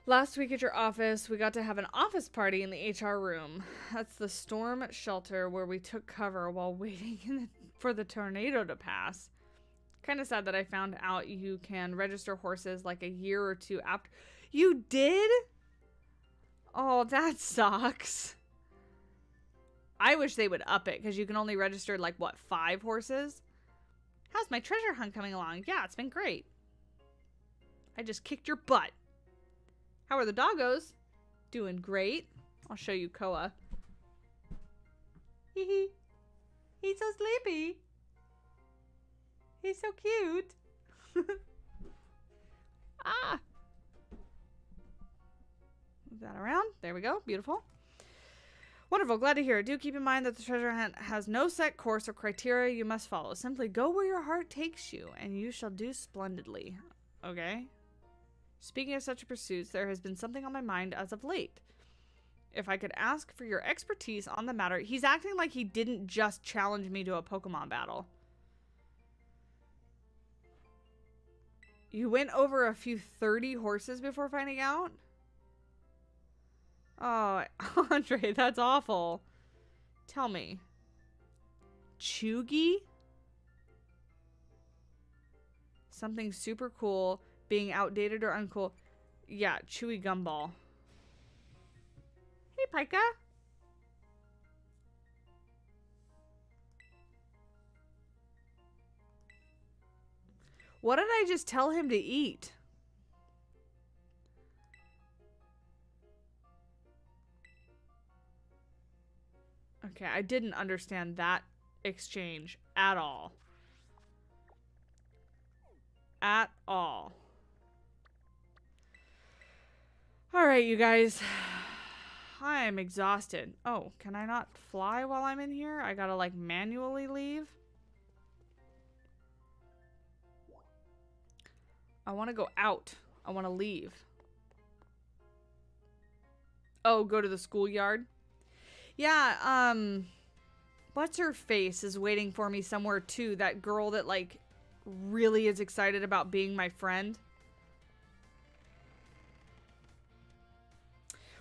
Last week at your office, we got to have an office party in the HR room. That's the storm shelter where we took cover while waiting for the tornado to pass. Kind of sad that I found out you can register horses like a year or two after. You did? Oh, that sucks. I wish they would up it, because you can only register, like, what, 5 horses? How's my treasure hunt coming along? Yeah, it's been great. I just kicked your butt. How are the doggos? Doing great. I'll show you Koa. Hee hee. He's so sleepy. He's so cute. Ah. Move that around. There we go. Beautiful. Wonderful. Glad to hear it. Do keep in mind that the treasure hunt has no set course or criteria you must follow. Simply go where your heart takes you, and you shall do splendidly. Okay? Speaking of such pursuits, there has been something on my mind as of late. If I could ask for your expertise on the matter. He's acting like he didn't just challenge me to a Pokemon battle. You went over a few 30 horses before finding out? Oh, Andre, that's awful. Tell me. Chugi? Something super cool, being outdated or uncool. Yeah, Chewy Gumball. Hey, Pika. What did I just tell him to eat? Okay, I didn't understand that exchange at all. At all. Alright, you guys. I am exhausted. Oh, can I not fly while I'm in here? I gotta, like, manually leave? I want to go out. I want to leave. Oh, go to the schoolyard? Yeah, what's her face is waiting for me somewhere too. That girl that, like, really is excited about being my friend.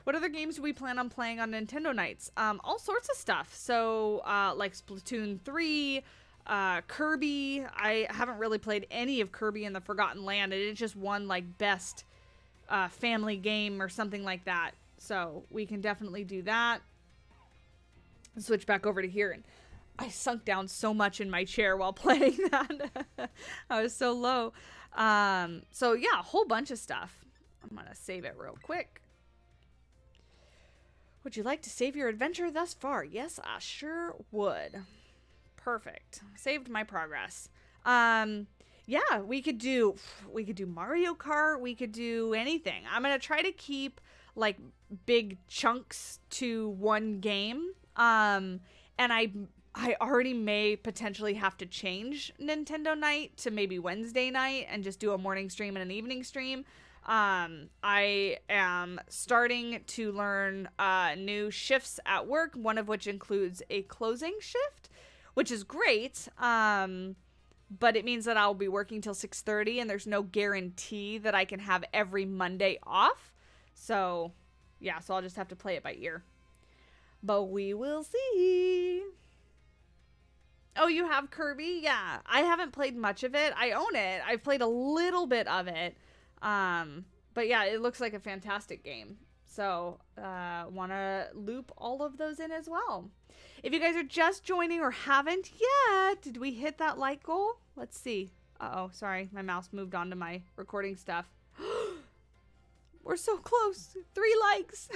What other games do we plan on playing on Nintendo nights? All sorts of stuff. So, like Splatoon 3, Kirby. I haven't really played any of Kirby and the Forgotten Land, and it just won, like, best family game or something like that. So, we can definitely do that. Switch back over to here, and I sunk down so much in my chair while playing that. I was so low. So yeah, a whole bunch of stuff. I'm gonna save it real quick. Would you like to save your adventure thus far? Yes, I sure would. Perfect. Saved my progress. Yeah, we could do Mario Kart. We could do anything. I'm going to try to keep like big chunks to one game. And I already may potentially have to change Nintendo night to maybe Wednesday night and just do a morning stream and an evening stream. I am starting to learn new shifts at work, one of which includes a closing shift, which is great. But it means that I'll be working till 6:30 and there's no guarantee that I can have every Monday off. So, yeah, so I'll just have to play it by ear. But we will see. Oh, you have Kirby? Yeah. I haven't played much of it. I own it. I've played a little bit of it. But yeah, it looks like a fantastic game. So, want to loop all of those in as well. If you guys are just joining or haven't yet, did we hit that like goal? Let's see. Uh-oh, sorry. My mouse moved on to my recording stuff. We're so close. 3 likes.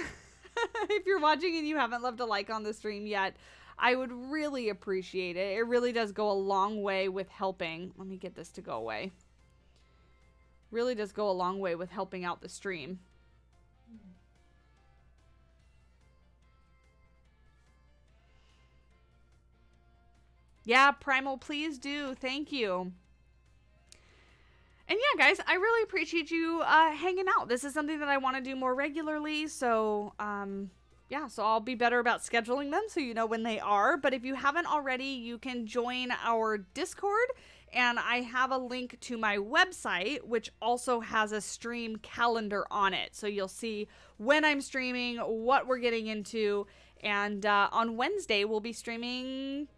If you're watching and you haven't left a like on the stream yet, I would really appreciate it. It really does go a long way with helping. Let me get this to go away. Really does go a long way with helping out the stream. Yeah, Primal, please do. Thank you. And yeah, guys, I really appreciate you hanging out. This is something that I want to do more regularly. So, yeah, so I'll be better about scheduling them so you know when they are. But if you haven't already, you can join our Discord. And I have a link to my website, which also has a stream calendar on it. So you'll see when I'm streaming, what we're getting into. And on Wednesday, we'll be streaming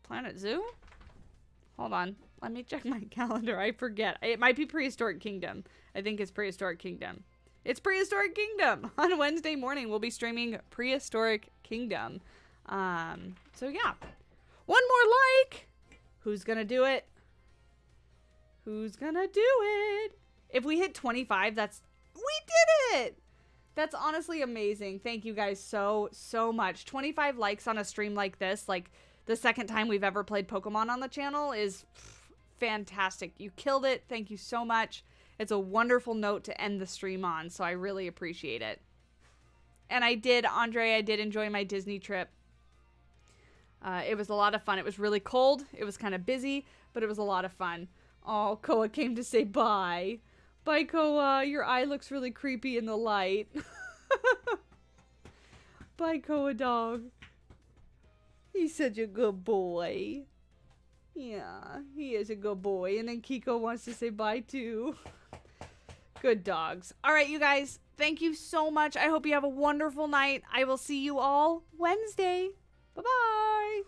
Planet Zoo? Hold on. Let me check my calendar. I forget. It might be Prehistoric Kingdom. I think it's Prehistoric Kingdom. It's Prehistoric Kingdom. On Wednesday morning, we'll be streaming Prehistoric Kingdom. So yeah. One more like. Who's gonna do it? Who's gonna do it? If we hit 25, we did it! That's honestly amazing. Thank you guys so much. 25 likes on a stream like this, like the second time we've ever played Pokemon on the channel, is fantastic. You killed it. Thank you so much. It's a wonderful note to end the stream on, so I really appreciate it. And I did enjoy my Disney trip. It was a lot of fun. It was really cold. It was kind of busy, but it was a lot of fun. Oh, Koa came to say bye. Bye, Koa. Your eye looks really creepy in the light. Bye, Koa dog. He's such a good boy. Yeah, he is a good boy. And then Kiko wants to say bye, too. Good dogs. All right, you guys. Thank you so much. I hope you have a wonderful night. I will see you all Wednesday. Bye-bye.